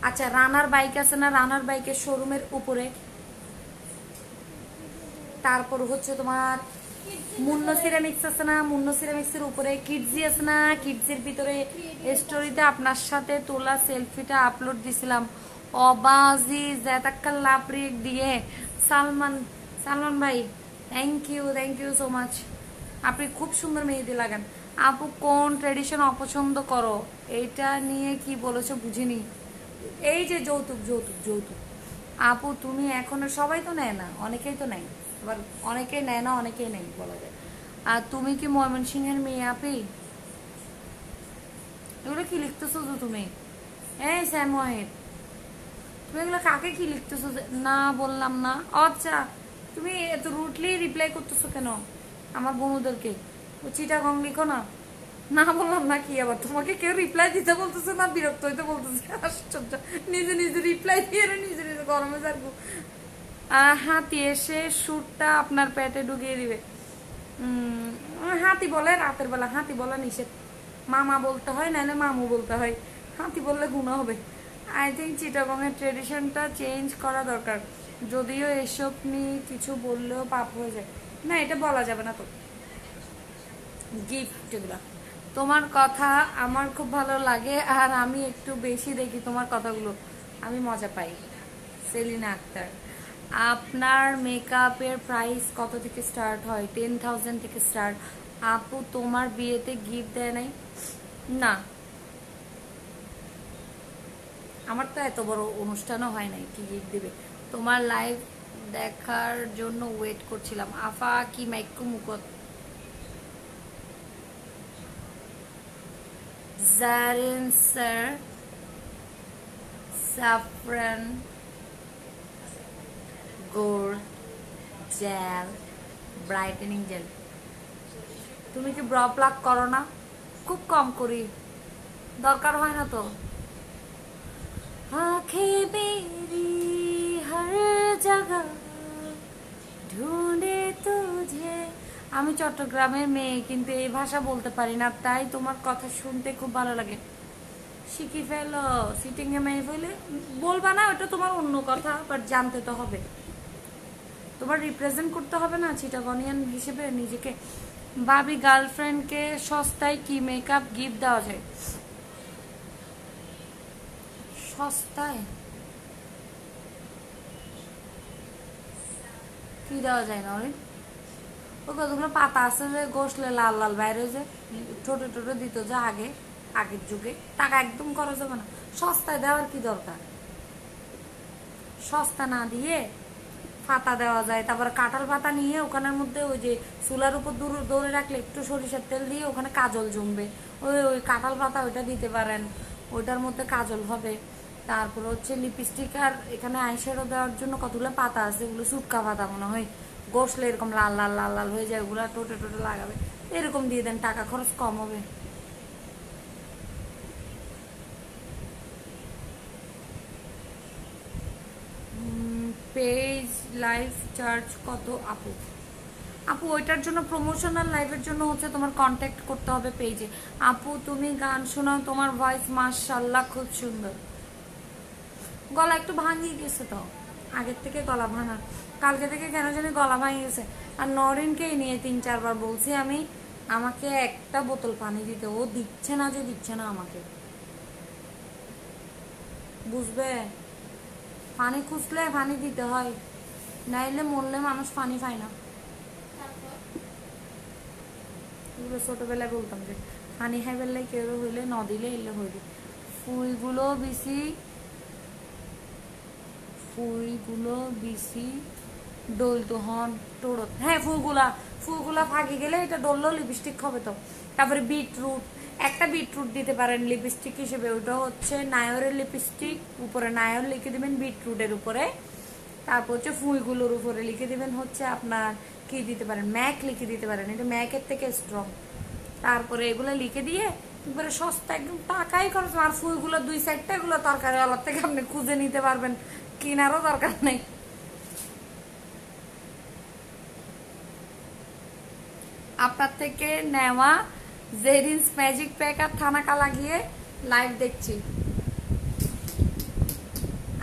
আচ্ছা রানার বাইক আছে না, রানার বাইকের শোরুমের উপরে। তারপর হচ্ছে তোমার মুন্ন সিরামিক্স আছে না, মুন্ন সিরামিক্সের উপরে কিডজি আছে না, কিডজির ভিতরে স্টোরিতে আপনার সাথে তোলা সেলফিটা আপলোড দিছিলাম। অবাজি জেতাক্কাল লাপরিক দিয়ে সালমান, সালমান ভাই থ্যাংক ইউ সো মাচ। আপনি খুব সুন্দর মেহেদি লাগান। আপু কোন ট্রেডিশন অপছন্দ করো, এইটা নিয়ে কি বলেছো বুঝিনি। এই যে যৌতুক যৌতুক যৌতুক, আপু তুমি এখনো, সবাই তো নেয় না, অনেকেই তো নেয়, আবার অনেকেই নেয় না, অনেকেই নেই বলা যায়। আর তুমি কি ময়মনসিংহের মেয়ে আপি? এগুলো কি লিখতেছো তো তুমি? এই স্যাম ওয়াহিদ, তুমি এগুলো কাকে কি লিখতেছো না বললাম না? আচ্ছা, তুমি এত রুটলি রিপ্লাই করতেছো কেন আমার বন্ধুদেরকে? ও চিটাগং লিখো না, না বললাম না কি আবার? তোমাকে কেউ রিপ্লাই দিতে বলতেছে না বিরক্ত হইতে বলতেছে? আশ্চর্য, নিজে নিজে রিপ্লাই দিয়ে নিজে নিজে গরমে থাকবো। হাতি এসে সুরটা আপনার পেটে ঢুকিয়ে দিবে। হাতি বলে রাতের বেলা, হাতি বলা নিষেধ, মামা বলতে হয়, নাহলে মামু বলতে হয়, হাতি বললে গুণা হবে। আই থিঙ্ক চিটাগংয়ের ট্রেডিশনটা চেঞ্জ করা দরকার, যদিও এসব নিয়ে কিছু বললেও পাপ হয়ে যায়। না, এটা বলা যাবে না তো। গিফট এগুলা, তোমার কথা আমার খুব ভালো লাগে, আর আমি একটু বেশি দেখি তোমার কথাগুলো, আমি মজা পাই। সেলিনা আক্তার, আপনার মেকআপের প্রাইস কত থেকে স্টার্ট হয়? 10,000 থেকে স্টার্ট। আপু তোমার বিয়েতে গিফট দেয় নাই? না, আমার তো এত বড় অনুষ্ঠানও হয় নাই, কি গিফট দিবে? তোমার লাইভ দেখার জন্য ওয়েট করছিলাম। আফা কি মাইকু মুকত Zarin sir saffron gold gel brightening gel. তুমি কি ব্র প্লাক করো না? খুব কম করি, দরকার হয় না তো। आंखें मेरी हर जगह ढूंढे तुझे। আমি চট্টগ্রামের মেয়ে, কিন্তু এই ভাষা বলতে পারি না, তাই তোমার কথা শুনতে খুব ভালো লাগে। শিখি ফেলো, সিটিং এ মেয়ে ফেলে বলবা না, ওটা তোমার অন্য কথা, বাট জানতে তো হবে, তোমার রিপ্রেজেন্ট করতে হবে না চিটাগনিয়ান হিসেবে নিজেকে। ভাবি গার্লফ্রেন্ডকে সস্তায় কি মেকআপ গিফট দেওয়া যায়? সস্তায় কি দেওয়া যায় না? ওই কতগুলো পাতা আছে যে গোসলে লাল লাল বাইরে, যে ছোট ছোট দিত যে আগে, আগের যুগে, টাকা একদম করা যাবে না। সস্তায় দেওয়ার কি দরকার? সস্তা না দিয়ে পাতা দেওয়া যায়, তারপরে কাঁঠাল পাতা নিয়ে ওখানের মধ্যে ওই যে চুলার উপর দৌড়ে রাখলে একটু সরিষার তেল দিয়ে ওখানে কাজল জমবে, ওই ওই কাঁঠাল পাতা ওইটা দিতে পারেন, ওইটার মধ্যে কাজল হবে। তারপর হচ্ছে লিপস্টিক, আর এখানে আইশ্যাডো দেওয়ার জন্য কতগুলো পাতা আছে, এগুলো সুটকা পাতা মনে হয়, গোসলে এরকম লাল লাল লাল লাল হয়ে যায়, ওগুলো টোটে টোটে লাগাবে, এরকম দিয়ে দেন, টাকা খরচ কম হবে। পেজ লাইভ চার্জ কত আপু? আপু ওইটার জন্য, প্রমোশনাল লাইভের জন্য হচ্ছে তোমার কন্ট্যাক্ট করতে হবে পেজে। আপু তুমি গান শোনাও, তোমার ভয়েস মাশাআল্লাহ খুব সুন্দর। গলা একটু ভাঙিয়ে গেছে তো, আগের থেকে গলা ভাঙা, কালকে থেকে কেন জানি গলা ভাঙিয়ে গেছে। আর নরিনকেই নিয়ে 3-4 বার বলছি আমি, আমাকে একটা বোতল পানি দিতে, ও দিচ্ছে না, যে দিচ্ছে না আমাকে, বুঝবে? পানি খুঁজলে পানি দিতে হয়, নাইলে মরলে মানুষ পানি পায় না। এগুলো ছোটবেলায় বলতাম যে পানি খাই বেললে কেউ হইলে ন দিলে এলে হইলে। ফুইগুলো বেশি, ফুইগুলো বেশি ডলতো হন টোড়ত, হ্যাঁ ফুলগুলা ফাঁকি গেলে এটা ডললেও লিপস্টিক হবে তো। তারপরে বিটরুট, একটা বিটরুট দিতে পারেন লিপস্টিক হিসেবে, ওটা হচ্ছে নায়রের লিপস্টিক, উপরে নায়র লিখে দিবেন বিটরুটের উপরে, তারপর হচ্ছে ফুলগুলোর উপরে লিখে দিবেন হচ্ছে আপনার কি দিতে পারেন, ম্যাক লিখে দিতে পারেন, এটা ম্যাকের থেকে স্ট্রং। তারপরে এগুলো লিখে দিয়ে একবারে সস্তা, একদম টাকাই খরচ। আর ফুলগুলো 2 সাইডটা এগুলো তরকারি আলার থেকে আপনি খুঁজে নিতে পারবেন, কেনারও দরকার নেই। আপনার থেকে নেওয়া জেরিন্স ম্যাজিক প্যাক আর থানাকা লাগিয়ে লাইভ দেখছি।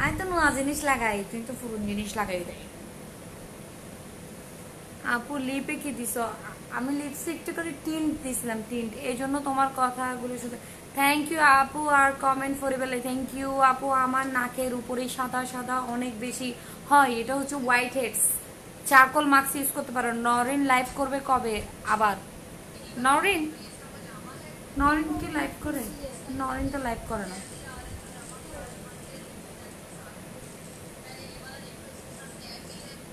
আমি তো নয়া জিনিস লাগাই, তুই তো পুরন জিনিস লাগাই দেয়। আপু লিপে কি দিছ? আমি লিপস্টিকটা করে টিন্ট দিছিলাম, টিন্ট, এই জন্য তোমার কথাগুলো শুধু। থ্যাংক ইউ আপু, আর কমেন্ট করে বেলে থ্যাংক ইউ আপু। আমার নাকের উপরে সাদা সাদা অনেক বেশি হয়, এটা হচ্ছে white heads, charcoal mask use করতে পারো। নরিন লাইভ করবে কবে আবার? নরিন নরিন কি লাইভ করে? নরিন তো লাইভ করে না।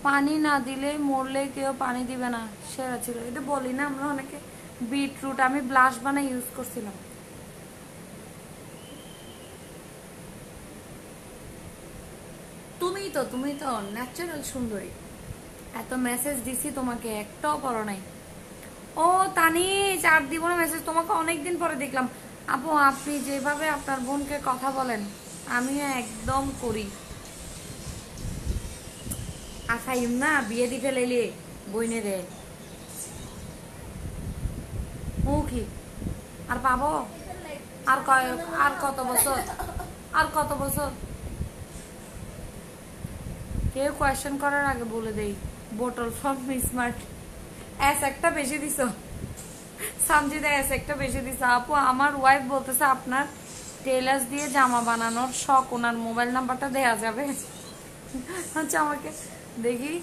পানি না দিলে মরলে কেউ পানি দিবে না, সেরা ছিল। এটা বলি না আমরা অনেকে। বিটরুট আমি ব্লাশ বানাই ইউজ করছিলাম। তুমি তো ন্যাচারাল সুন্দরী। এত মেসেজ দিছি তোমাকে, একটাও পড়ো নাই। ও তানি, চার দিব না মেসেজ, তোমাকে অনেকদিন পরে দেখলাম। আপু আপনি যেভাবে আপনার বোনকে কথা বলেন আমিও একদম করি। আসাইম না বিয়ে দি ফেলাইলে বইনে রে। ও কি আর পাবো? আর কত বছর? আর কত বছর? কেউ কোয়েশ্চেন করার আগে বলে দেই, বোটল ফ্রম স্মার্ট। এস একটা বেশি দিছো সামজিদা, এস একটা বেশি দিছো। আপু আমার ওয়াইফ বলতেছে আপনার টেলার্স দিয়ে জামা বানানোর শখ, ওনার মোবাইল নাম্বারটা দেয়া যাবে? আচ্ছা আমাকে দেখি।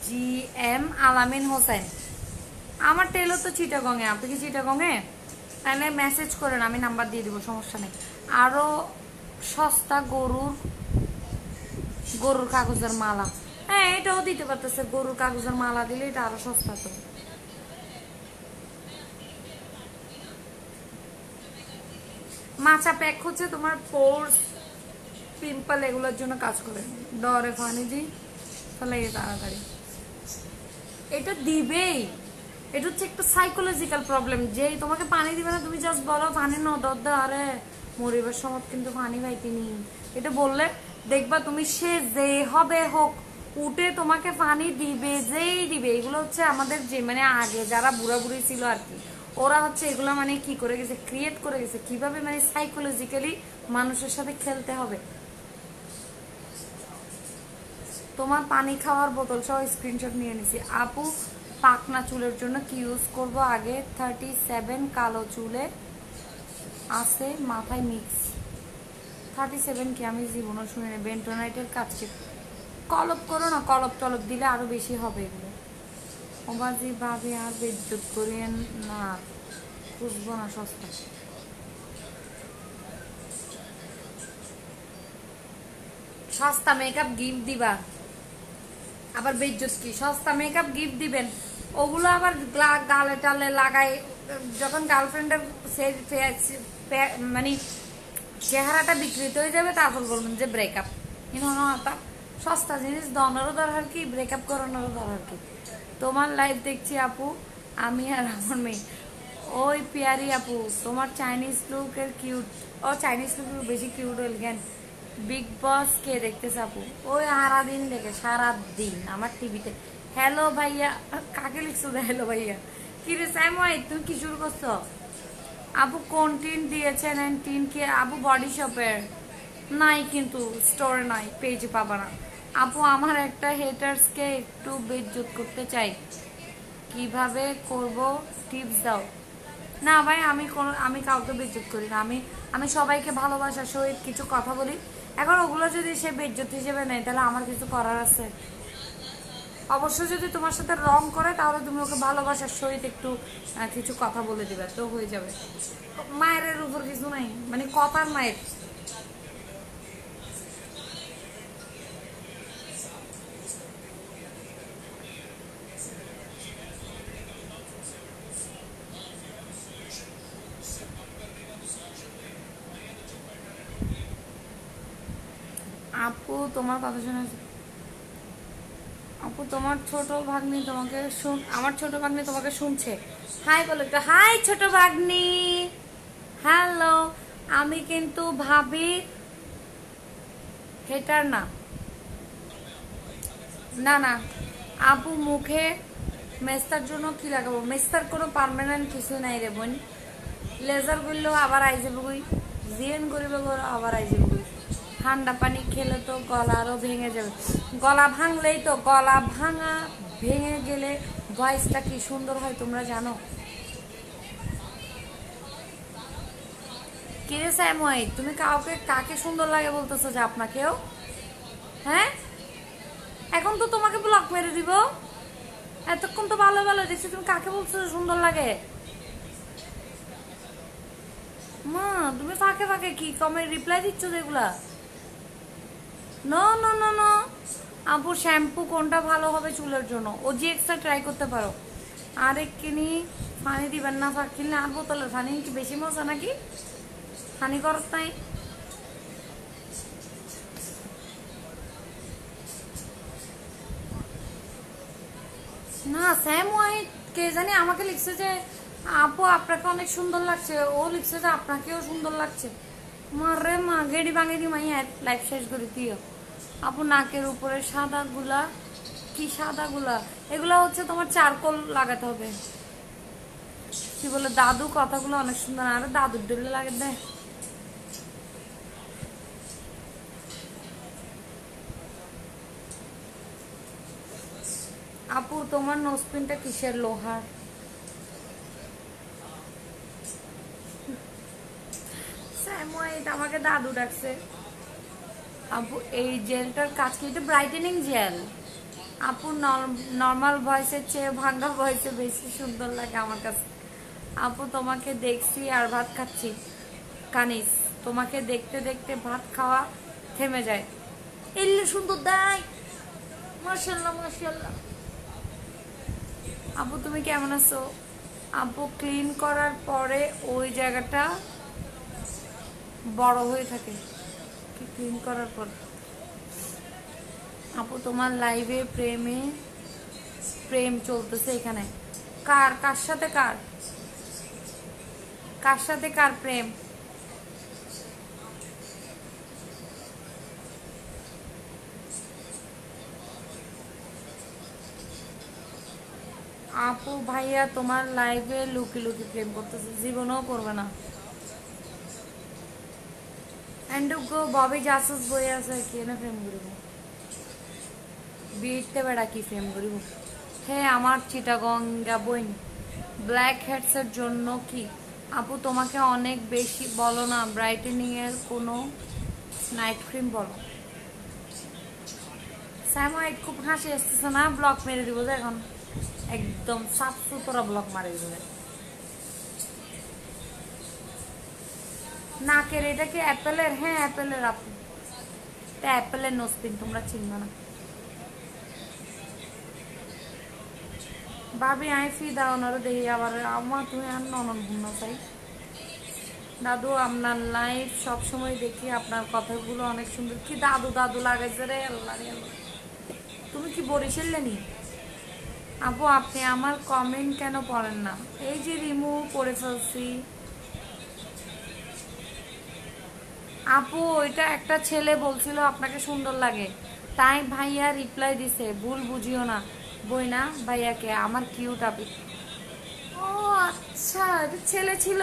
জি এম আলামিন হোসেন, আমার টেলর তো চিটাগংয়ে। আপনি কি চিটাগংয়ে? তাহলে মেসেজ করেন, আমি নাম্বার দিয়ে দিব, সমস্যা নেই। আরো সস্তা গরুর কাগজের মালা। হ্যাঁ এটাও দিতে পারতেছে, গরুর কাগজের মালা দিলে এটা আরো সস্তা। তো মাচা প্যাক হচ্ছে তোমার পোর্স, পিম্পল এগুলোর জন্য কাজ করে। ডরে পানি দিই তাহলে তাড়াতাড়ি এটা দিবেই। এটা হচ্ছে একটা সাইকোলজিক্যাল প্রবলেম, যে তোমাকে পানি দিবে না, তুমি জাস্ট বলো পানি ন দরদা, আরে মরিবার সময় কিন্তু পানি পাইতিনি, এটা বললে দেখবা তুমি সে যে হবে হোক উঠে তোমাকে পানি দিবে, যেই দিবে। এগুলো হচ্ছে আমাদের যে মানে আগে যারা বুড়া বুড়ি ছিল আর কি, ওরা হচ্ছে এগুলো মানে কি করে গেছে, ক্রিয়েট করে গেছে কিভাবে মানে সাইকোলজিক্যালি মানুষের সাথে খেলতে হবে। তোমার পানি খাওয়ার বোতল সহ স্ক্রিনশট নিয়ে নিছি। আপু পাকনা চুলের জন্য কি ইউজ করব? আগে 37 কালো চুলে আছে মাথায় মিক্স। 37 কি আমি জীবনও শুনি না। বেন্টোনাইটের কাছে কলপ করো না, কলপ টলপ দিলে আরো বেশি হবে এগুলো। ওবাজি ভাবে আর বেজ্জত করিয়েন না, বুঝবো না সস্তা। সস্তা মেকআপ গিফট দিবা, আবার বেজ্জত কি? সস্তা মেকআপ গিফট দিবেন, ওগুলো আবার গালে টালে লাগাই। যখন গার্লফ্রেন্ডের মানে চেহারাটা বিকৃত হয়ে যাবে তারপর বলবেন যে ব্রেকআপ। সস্তা জিনিস দনেরও দরকার কি, ব্রেকআপ করানোরও দরকার কি? তোমার লাইফ দেখছি আপু আমি আর আমার মেয়ে। ওই পিয়ারি আপু তোমার চাইনিজ লুকের কিউট। ও চাইনিজ লুক বেশি কিউট হইল কেন? বিগ বস কে দেখতেছে আপু? ওই সারাদিন দেখে, সারাদিন আমার টিভিতে। হ্যালো ভাইয়া, কাকে লিখছো? হ্যালো ভাইয়া কি রে সাইময়, তুমি কি শুরু করছো? আপু কোন টিন দিয়েছেন? টিন কি আপু? বডি শপের নাই কিন্তু, স্টোরে নাই, পেজে পাবা না। আপু আমার একটা হেটার্সকে একটু বেজ্জত করতে চাই, কিভাবে করব টিপস দাও। না ভাই আমি কাউকে বেজ্জত করি না। আমি সবাইকে ভালোবাসার সহিত কিছু কথা বলি। এখন ওগুলো যদি সে বেজ্জত হিসেবে নেয় তাহলে আমার কিছু করার আছে? অবশ্যই যদি তোমার সাথে রং করে তাহলে তুমি ওকে ভালোবাসার সহিত একটু কিছু কথা বলে দিবে, তো হয়ে যাবে। মায়ের উপর কিছু নাই, মানে কথার মায়ের। আপু তোমার কথা শুনে, আপু তোমার ছোট ভাগ্নি তোমাকে আমার ছোট ভাগ্নি তোমাকে শুনছে। হাই বলো একটু, হাই ছোট ভাগ্নি। হ্যালো, আমি কিন্তু ভাবি হেটার না। না না আপু মুখে মেস্তার জন্য কি লাগাবো? মেস্তার কোনো পার্মানেন্ট কিছু নাই রে বোন। লেজার করলেও আবার আই যাবো গই, জিএন করিবে আবার আই যাবো গই। ঠান্ডা পানি খেলে তো গলা আরো ভেঙে যাবে। গলা ভাঙলেই তো, গলা ভাঙা ভেঙে গেলে ভয়েসটা কি সুন্দর হয় তোমরা জানো? কিরে স্যাময়, তুমি কাকে সুন্দর লাগে বলতেছো যে আপনাকেও? হ্যাঁ এখন তো তোমাকে ব্লক মেরে দিব। এতক্ষণ তো ভালো ভালো দেখছি, তুমি কাকে বলছো সুন্দর লাগে? মা তুমি ফাঁকে ফাঁকে কি কমেন্ট রিপ্লাই দিচ্ছ যেগুলা? No no no no. আপু শ্যাম্পু কোনটা ভালো হবে চুলের জন্য? ওজি এক্সট্রা ট্রাই করতে পারো। আরেক কিনি পানি দিবেন না, কিনলে আর বোতলের পানি কি বেশি মজা নাকি? পানি করত নাই। না স্যাম ওয়াইট কে জানি আমাকে লিখছে যে আপু আপনাকে অনেক সুন্দর লাগছে, ও লিখছে যে আপনাকেও সুন্দর লাগছে। মারে মা গেড়ি বাঙেরি মাই লাইফ শেষ করে দিও। আপু নাকের উপরে সাদা গুলা, কি সাদা গুলা? এগুলা হচ্ছে তোমার চারকোল লাগাতে হবে। কি বলে দাদু কথাগুলো অনেক সুন্দর, আরে দাদুর ডলে লাগে দেয়। আপু তোমার নোজপিনটা কিসের, লোহার? স্যামওয়াইট আমাকে দাদু ডাকছে। আপু এই জেলটার কাজ কি? এটা ব্রাইটেনিং জেল। আপু নর্মাল ভয়েসের চেয়ে ভাঙ্গা ভয়েসে বেশি সুন্দর লাগে আমার কাছে। আপু তোমাকে দেখছি আর ভাত খাচ্ছি। কানিস তোমাকে দেখতে দেখতে ভাত খাওয়া থেমে যায়। এলে সুন্দর দেয়, মাশাআল্লাহ মাশাআল্লাহ। আপু তুমি কেমন আছো? আপু ক্লিন করার পরে ওই জায়গাটা বড় হয়ে থাকে ক্লিন করার পর। আপু তোমার লাইভে প্রেম চলতেছে এখানে। কার সাথে কার সাথে কার প্রেম? আপু ভাইয়া তোমার লাইভে লুকি লুকি প্রেম করতেছে, জীবনেও করবে না। এন্ডুগো ববি জাসুস বই আছে কি না প্রেম করিব? বিয়েতে বেড়া কি প্রেম করিব? হ্যাঁ আমার চিটাগঙ্গা বইন। ব্ল্যাক হেডস এর জন্য কি? আপু তোমাকে অনেক বেশি বলো না, ব্রাইটেনিং এর কোনো নাইট ক্রিম বলো। স্যামওয়াইট খুব হাসি আসতেছে না? ব্লক মেরে দিব যে এখন, একদম সাফ সুতরা ব্লক মারে দিবে। নাকের এটা কি অ্যাপেলের? হ্যাঁ অ্যাপেলের আপু, এটা অ্যাপেলের নোজপিন, তোমরা চিনবে না। ভাবি আই ফি দাও না দেখি আবার আমার, তুমি আর ননন ঘুম চাই। দাদু আপনার লাইভ সবসময় দেখি, আপনার কথাগুলো অনেক সুন্দর। কি দাদু দাদু লাগাইছে রে আল্লাহ রে আল্লাহ। তুমি কি বরিশালে নি? আপু আপনি আমার কমেন্ট কেন পড়েন না? এই যে রিমুভ করে ফেলছি। আপু এটা একটা ছেলে বলছিল আপনাকে সুন্দর লাগে, তাই ভাইয়া রিপ্লাই দিছে, ভুল বুঝিও না। বই না ভাইয়াকে আমার কিউট আপি। ও আচ্ছা এটা ছেলে ছিল।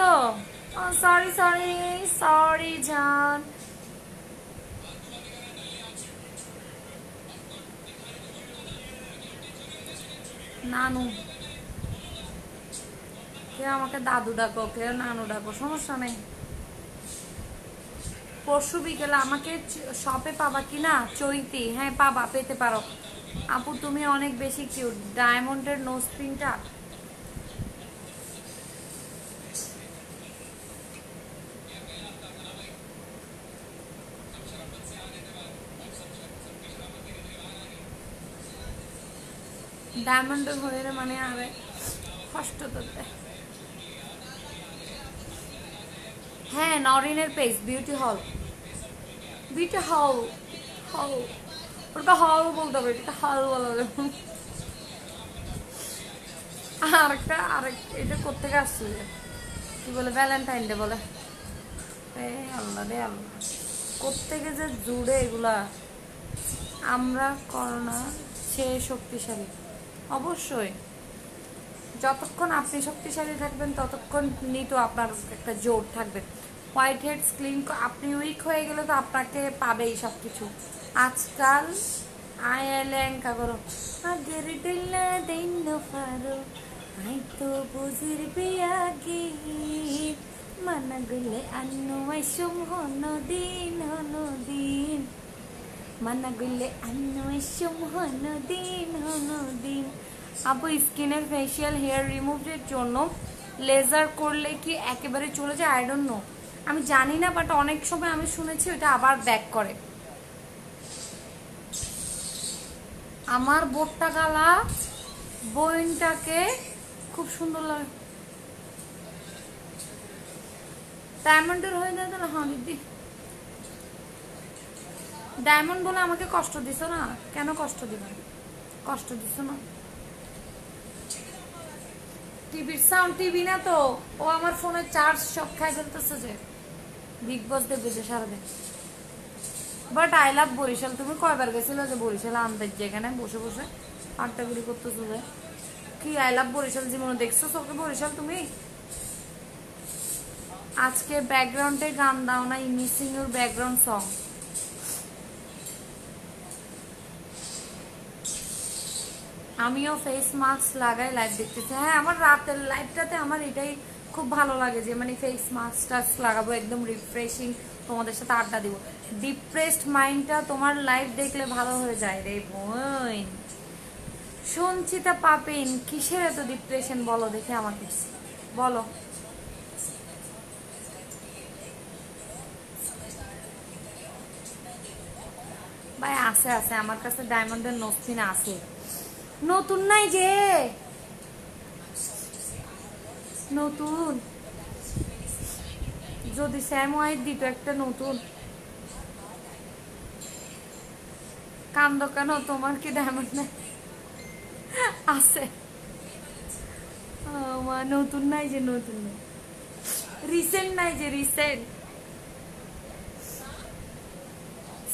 সরি সরি সরি জান। নানু, কেউ আমাকে দাদু ডাকো, কেউ নানু ডাকো, সমস্যা নেই। পরশু বিকেলে আমাকে শপে পাবা কিনা? চৈতি, হ্যাঁ পাবা, পেতে পারো। আপু তুমি অনেক বেশি কিউট। ডায়মন্ডের নোজ পিনটা ডায়মন্ডের হয়ে মানে আরে কষ্ট তো দেয়। হ্যাঁ নরিনের পেজ বিউটি হল, বিউটি হল হল, ওটা হল বলতে হবে, এটা হল বলা যাবে। আরেক এটা কোত্থেকে আসছে কি বলে, ভ্যালেন্টাইন ডে বলে। আল্লাহ রে আল্লাহ, কোত্থেকে যে জুড়ে এগুলা। আমরা করোনা সে শক্তিশালী, অবশ্যই যতক্ষণ আপনি শক্তিশালী থাকবেন ততক্ষণ নিতো আপনার একটা জোর থাকবে। হোয়াইট হেডস ক্লিন, আপনি উইক হয়ে গেলে তো আপনাকে পাবেই সব কিছু। আজকাল আয়ালেঙ্কা করো আগের দিল্লা দিন ফারো আই তো বুঝির বিয়াগি মানা গলে আন্ন আইসুম হন দিন মানা গলে আন্ন আইসুম হন দিন। আপু স্কিনের ফেসিয়াল হেয়ার রিমুভের জন্য লেজার করলে কি একেবারে চলে যায়? আই ডোন্ট নো, আমি জানি না, বাট অনেক সময় আমি শুনেছি ওটা আবার ব্যাক করে। আমার বোটটা গালা বোনটাকে খুব সুন্দর লাগে। ডায়মন্ডের হয়ে যায় তাহলে? হ্যাঁ দিদি, ডায়মন্ড বলে আমাকে কষ্ট দিছো না, কেন কষ্ট দিবেন? কষ্ট দিছো না। টিভির সাউন্ড, টিভি না তো, ও আমার ফোনের চার্জ সব খাই ফেলতেছে যে বিগ বস দেখবে যে সারাদিন। But I love Barishal. তুমি কয়বার গেছিল যে বরিশাল আন্দাজ, যেখানে বসে বসে আড্ডাগুড়ি করতেছো যে কি আই লাভ বরিশাল জীবনে দেখছো চোখে বরিশাল তুমি? আজকে ব্যাকগ্রাউন্ডে গান দাও না, মিসিং ইউর ব্যাকগ্রাউন্ড সং। আমিও ফেস মাস্ক লাগাই লাইভ দেখতেছি। হ্যাঁ, আমার রাতের লাইভটাতে আমার এটাই খুব ভালো লাগে যে মানে ফেস মাস্কটা লাগাবো, একদম রিফ্রেশিং, তোমাদের সাথে আড্ডা দিব। ডিপ্রেসড মাইন্ডটা তোমার লাইভ দেখলে ভালো হয়ে যায় রে বোন। সঞ্চিতা পাপিন, কিসের এত ডিপ্রেশন বলো দেখে আমাকে, বলো। ভাই আছে আছে, আমার কাছে ডায়মন্ডের নথিন আছে, নতুন নাই যে, নতুন যদি স্যাম ওয়াইট দিত একটা নতুন। কান্দ কেন, তোমার কি ডায়মন্ড নাই? আছে আমার নতুন নাই যে, নতুন নাই, রিসেন্ট নাই যে, রিসেন্ট।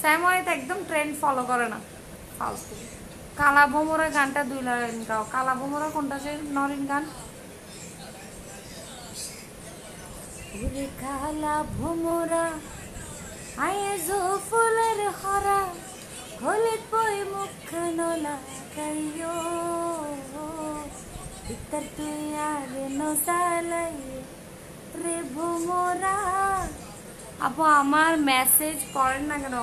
স্যাম ওয়াইট একদম ট্রেন্ড ফলো করে না, ফালতু। কালা ভোমরা গানটা 2 লাইন গাও। কালা ভোমরা কোনটা সে নরিন গান? ওরে কালা ভোমরা আয়েজো ফুলের হরা, হলুদ বই মুখখান লাগাইও, ভিতর তুই আর নসালাই রে ভোমরা। আপু আমার মেসেজ পড়েন না কেন?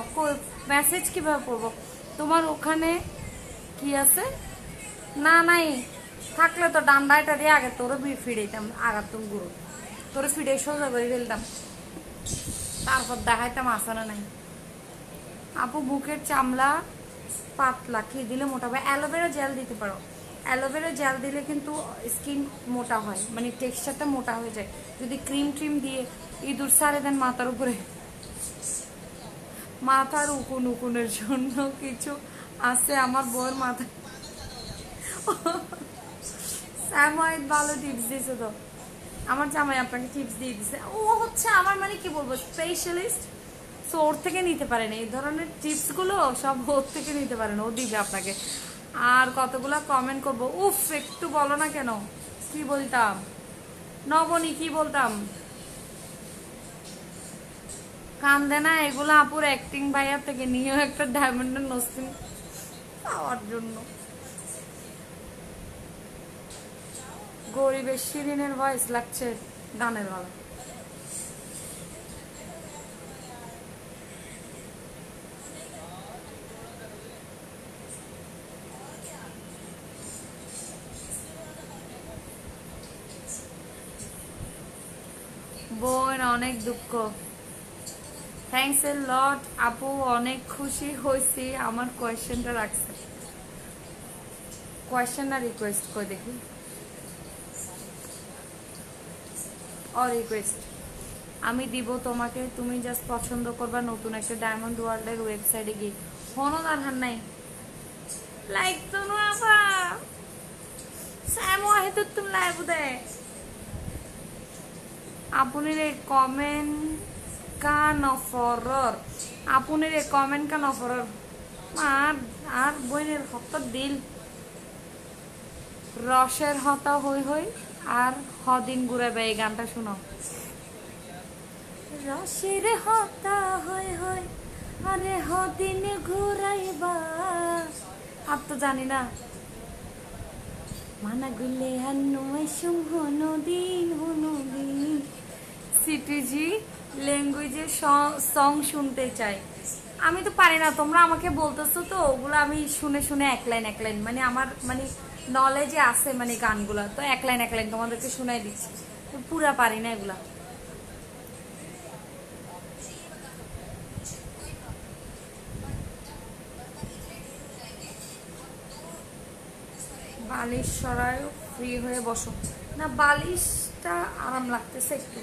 মেসেজ কিভাবে পড়বো? তোমার ওখানে কি আছে? না নাই, থাকলে তো ডান্ডাটা দিয়ে আগে তোরও ফিরেইতাম, আগার তুমি গুরু তোর ফিরে সোজা করে ফেলতাম, তারপর দেখাইতাম আসানা নাই। আপু বুকের চামড়া পাতলা কি দিলে মোটা হবে? অ্যালোভেরা জেল দিতে পারো। অ্যালোভেরা জেল দিলে কিন্তু স্কিন মোটা হয়, মানে টেক্সচারটা মোটা হয়ে যায়। যদি ক্রিম ট্রিম দিয়ে ইঁদুর সারে দেন মাথার উপরে, মাথার উকুন উকুনের জন্য কিছু আছে আমার বউয়ের মাথা। স্যাম ওয়াইট ভালো টিপস দিয়েছে তো, আমার জামাই আপনাকে টিপস দিয়ে দিছে। ও হচ্ছে আমার মানে কি বলবো স্পেশালিস্ট, সো ওর থেকে নিতে পারেন এই ধরনের টিপস গুলো, সব ওর থেকে নিতে পারেন, ও দিবে আপনাকে। আর কতগুলো কমেন্ট করবো, উফ একটু বলো না কেন, কি বলতাম নবনী, কি বলতাম? কান্দে না এগুলো আপুর অ্যাক্টিং ভাইয়ার থেকে নিয়েও একটা ডায়মন্ডের নস্তিন পাওয়ার জন্য। গরিবের শিরিনের ভয়েস লাগছে গানের গলা। বোন অনেক দুঃখ, থ্যাংকস এ লট আপু, অনেক খুশি হয়েছি আমার কোয়েশ্চেনটা রাখছে। কোয়েশ্চেন না রিকোয়েস্ট করে দেখি, রিকোয়েস্ট আমি দিব তোমাকে, তুমি জাস্ট পছন্দ করবা নতুন একটা ডায়মন্ড ওয়ার্ল্ডের ওয়েবসাইটে গিয়ে। হনো দারহান নাই লাইক তো আপা স্যাম ওয়াহিদ তুমি লাইভ দে। আপুনের কমেন্ট কান অফরর, আপুনের কমেন্ট কান অফরর আর আর বইনের হত দিল রসের হতা হই হই আর হদিন ঘুরাবে। এই গানটা শুনো। রসের হতা হই হই আরে হদিন ঘুরাইবা, আর তো জানি না। মানা গুলে হান্নুমাই সুম হনুদিন হনুদিন। সিটিজি ল্যাঙ্গুয়েজে সং শুনতে চাই। আমি তো পারি না, তোমরা আমাকে বলতেছো তো ওগুলো আমি শুনে শুনে এক লাইন মানে আমার মানে নলেজে আছে মানে গানগুলা, তো এক লাইন তোমাদেরকে শোনাই দিচ্ছি, পুরা পারি না এগুলা। বালিশ সরায়, ফ্রি হয়ে বসো। না বালিশটা আরাম লাগতেছে একটু,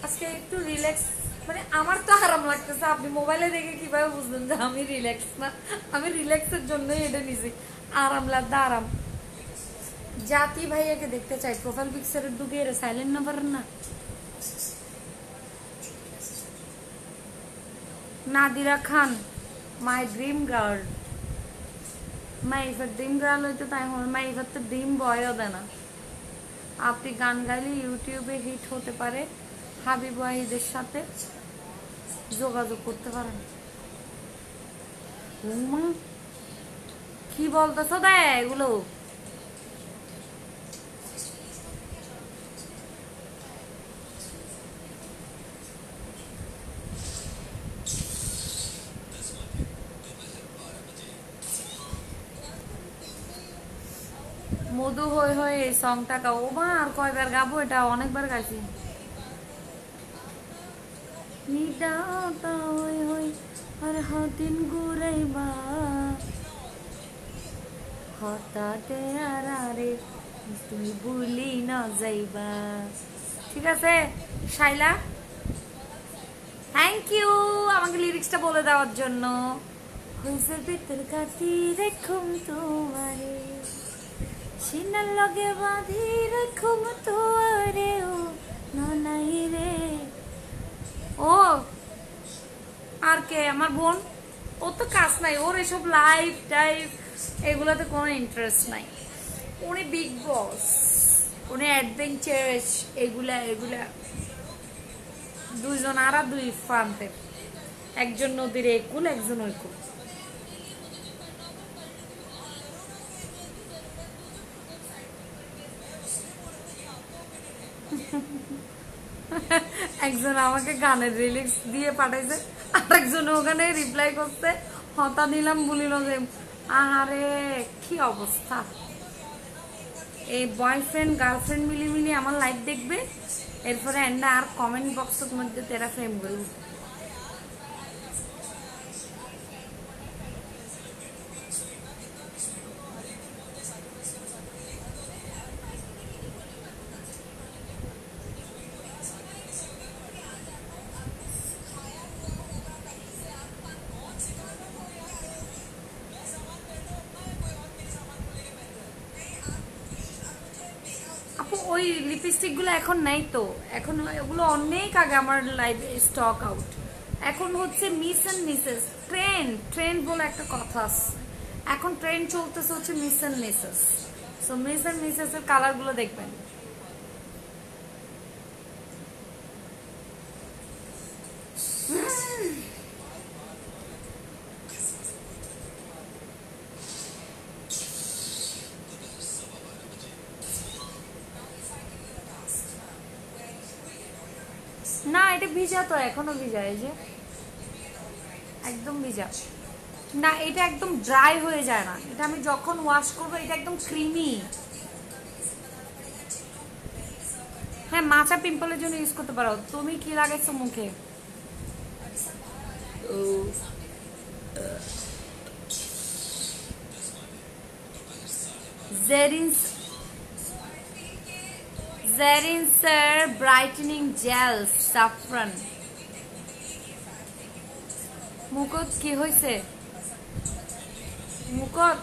আজকে একটু রিল্যাক্স, মানে আমার তো আরাম লাগতেছে। আপনি মোবাইলে দেখে কিভাবে বুঝলেন যে আমি রিল্যাক্স না? আমি রিল্যাক্সের জন্যই এটা নিছি, আরাম লাগবে আরাম। জাতি ভাইয়াকে দেখতে চাই, প্রোফাইল পিকচারে ঢুকে সাইলেন্ট না পারেন না? Nadira Khan, my dream girl. মাইফার ড্রিম গার্ল হইতে তাই হয়, মাইফার তো ড্রিম বয়ও দেয় না। আপনি গান গাইলে ইউটিউবে হিট হতে পারে, হাবিব ওয়াহিদের সাথে যোগাযোগ করতে পারেন। কি বলতেছো দা এগুলো? মধু হয়ে হয়ে এই সংটা গাও। ও মা আর কয়বার গাবো, এটা অনেকবার গাইছি। নিদাতা হই হই আর হাতিন গুরাইবা হঠাতে আর আরে তুমি ভুলি না যাইবা। ঠিক আছে শাইলা, থ্যাংক ইউ আমাকে লিরিক্সটা বলে দেওয়ার জন্য। হইছে ভিতর কাটি রেখুম তোমারে, সিনার লগে বাঁধি রেখুম তোরে, ও ননাই রে। ও আর কে? আমার বোন। ও তো কাজ নাই ওর, এসব লাইফ টাইফ এগুলাতে কোনো ইন্টারেস্ট নাই। উনি বিগ বস, উনি অ্যাডভেঞ্চারাস, এগুলা এগুলা। দুইজন আর দুই প্রান্তে, একজন নদীর একুল, একজন ঐকুল। একজন আমাকে গানের রিলিক্স দিয়ে পাঠাইছে, আরেকজন ওখানে রিপ্লাই করতে হতা দিলাম বলিল যে আহারে কি অবস্থা। এই বয়ফ্রেন্ড গার্লফ্রেন্ড মিলি আমার লাইফ দেখবে, এরপরে এন্ডা আর কমেন্ট বক্সের মধ্যে তেরা ফ্রেম করব। ওই লিপস্টিক গুলো এখন নাই তো, এখন ওগুলো অনেক আগে আমার লাইফে স্টক আউট। এখন হচ্ছে মিস এন্ড মিসেস ট্রেন্ড বলে একটা কথা আছে, এখন ট্রেন্ড চলতেছে হচ্ছে miss and mrs. So miss and mrs এর কালার গুলো দেখবেন। না এটা ভিজা তো, এখনো ভিজা, এই যে একদম ভিজা না, এটা একদম ড্রাই হয়ে যায় না। এটা আমি যখন ওয়াশ করবো এটা একদম ক্রিমি। হ্যাঁ মাচা পিম্পলের জন্য ইউজ করতে পারো। তুমি কি লাগাইছো মুখে? জেরিন্সার ব্রাইটেনিং জেল সাফরান। মুখত কি হয়েছে? মুখত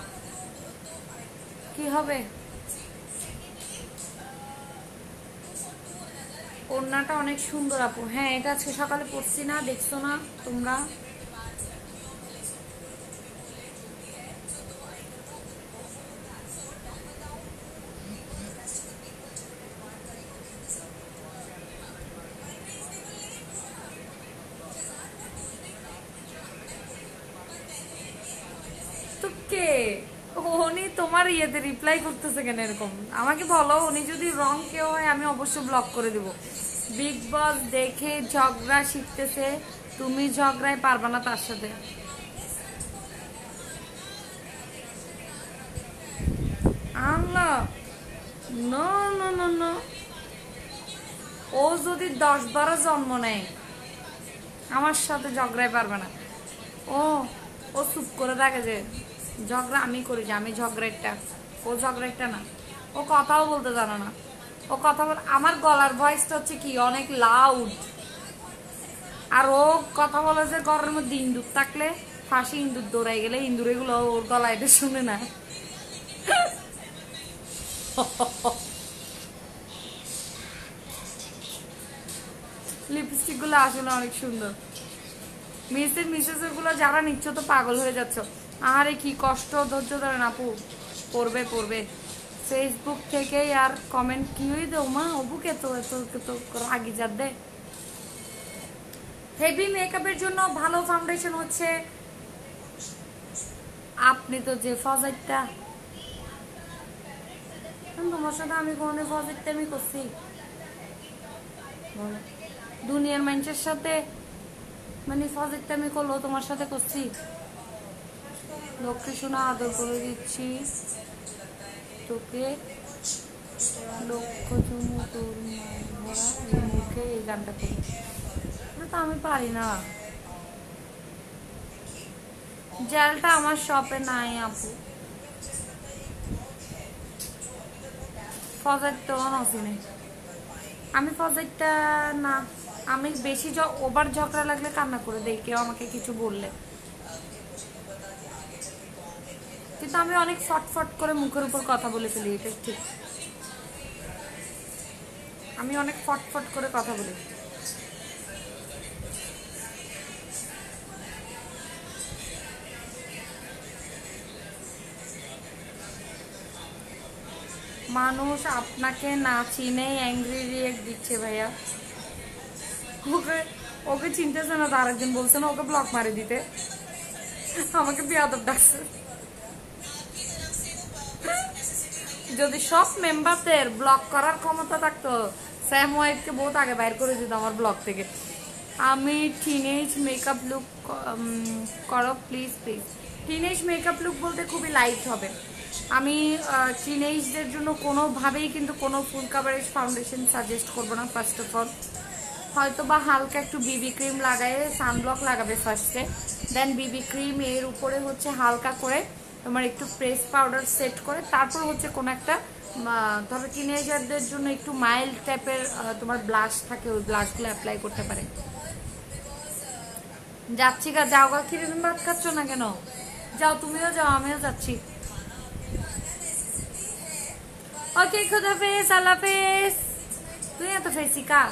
কি হবে? ওড়নাটা অনেক সুন্দর আপু। হ্যাঁ এটা আজকে সকালে পড়ছি না, দেখছো না তোমরা? উনি তোমার ইয়েতে রিপ্লাই করতেছে কেন এরকম? আমাকে বলো, উনি যদি রং কেউ হয় আমি অবশ্যই ব্লক করে দেব। বিগ বস দেখে ঝগড়া শিখতেছে, তুমি ঝগড়ায় পারবা না তার সাথে। না নো নো নো নো, ও যদি 10-12 জন্ম নেয় আমার সাথে ঝগড়াই পারবে না। ও ও চুপ করে থাকে যে ঝগড়া আমি করি, যে আমি ঝগড়াটা, ও ঝগড়াটা না। ও কথাও বলতে জানে না। ও কথা বল, আমার গলার ভয়েসটা হচ্ছে কি অনেক লাউড, আর ও কথা বলে যে ঘরের মধ্যে ইন্দুর থাকলে ফাঁসি ইন্দুর দৌড়াই গেলে ইন্দুর এগুলো ওর গলা এটা শুনে না। লিপস্টিক গুলো আসলে অনেক সুন্দর। মিসেস গুলো যারা নিচ্ছ তো পাগল হয়ে যাচ্ছ। আরে কি কষ্ট, ধৈর্য ধরেন আপু, পড়বে পড়বে। ফেসবুক থেকে আর কমেন্ট কি হয়ে দেও মা অবুকে তো এত তো রাগি যার দে। হেভি মেকআপের জন্য ভালো ফাউন্ডেশন হচ্ছে, আপনি তো যে ফজাইটটা, তোমার সাথে আমি কোনদিন ফজাইটটা আমি করছি বলো? দুনিয়ার মানুষের সাথে মানে ফজাইটটা আমি করলো তোমার সাথে করছি? লক্ষ্মী শোনা আদর করে দিচ্ছি তোকে, লক্ষ্য চুমু তোর ভরা এই মুখে, এই গানটা করে তো আমি পারি না। জেলটা আমার শপে নাই আপু, ফজাইট তো নসি নেই। আমি ফজাইটটা না, আমি বেশি ওভার ঝগড়া লাগলে কান্না করে দেই কেউ আমাকে কিছু বললে, কিন্তু আমি অনেক ফটফট করে মুখের উপর কথা বলে ফেলি, এটা ঠিক। আমি অনেক ফটফট করে কথা বলি। মানুষ আপনাকে না চিনে অ্যাংরি রিয়েক্ট দিচ্ছে ভাইয়া। ওকে ওকে চিনতেছে না তো, আরেকজন বলছে না ওকে ব্লক মারি দিতে, আমাকে বিয়াদব ডাকছে। যদি সব মেম্বারদের ব্লক করার ক্ষমতা থাকতো স্যাম ওয়াইফকে বহুত আগে বাইর করে দিত আমার ব্লগ থেকে। আমি টিনেজ মেকআপ লুক করো please please. Teenage makeup look বলতে খুবই লাইট হবে। আমি টিনেজদের জন্য কোনোভাবেই কিন্তু কোনো ফুল কাভারেজ ফাউন্ডেশন সাজেস্ট করবো না। ফার্স্ট অফ অল হয়তো বা হালকা একটু বিবি ক্রিম লাগায় সানব্লক লাগাবে ফার্স্টে, দেন বিবি ক্রিম এর উপরে হচ্ছে হালকা করে তোমার একটু প্রেস পাউডার সেট করে, তারপর হচ্ছে কোনো একটা ধরো টিনেজারদের জন্য একটু মাইল্ড টাইপের তোমার ব্লাশ থাকে, ওই ব্লাশগুলো অ্যাপ্লাই করতে পারে। যাচ্ছি গা, যাও গা, কিরকম ভাত খাচ্ছ না কেন? যাও, তুমিও যাও, আমিও যাচ্ছি। ওকে, খুদাফেজ, আল্লাহ হাফেজ। তুই এত ফেসি কা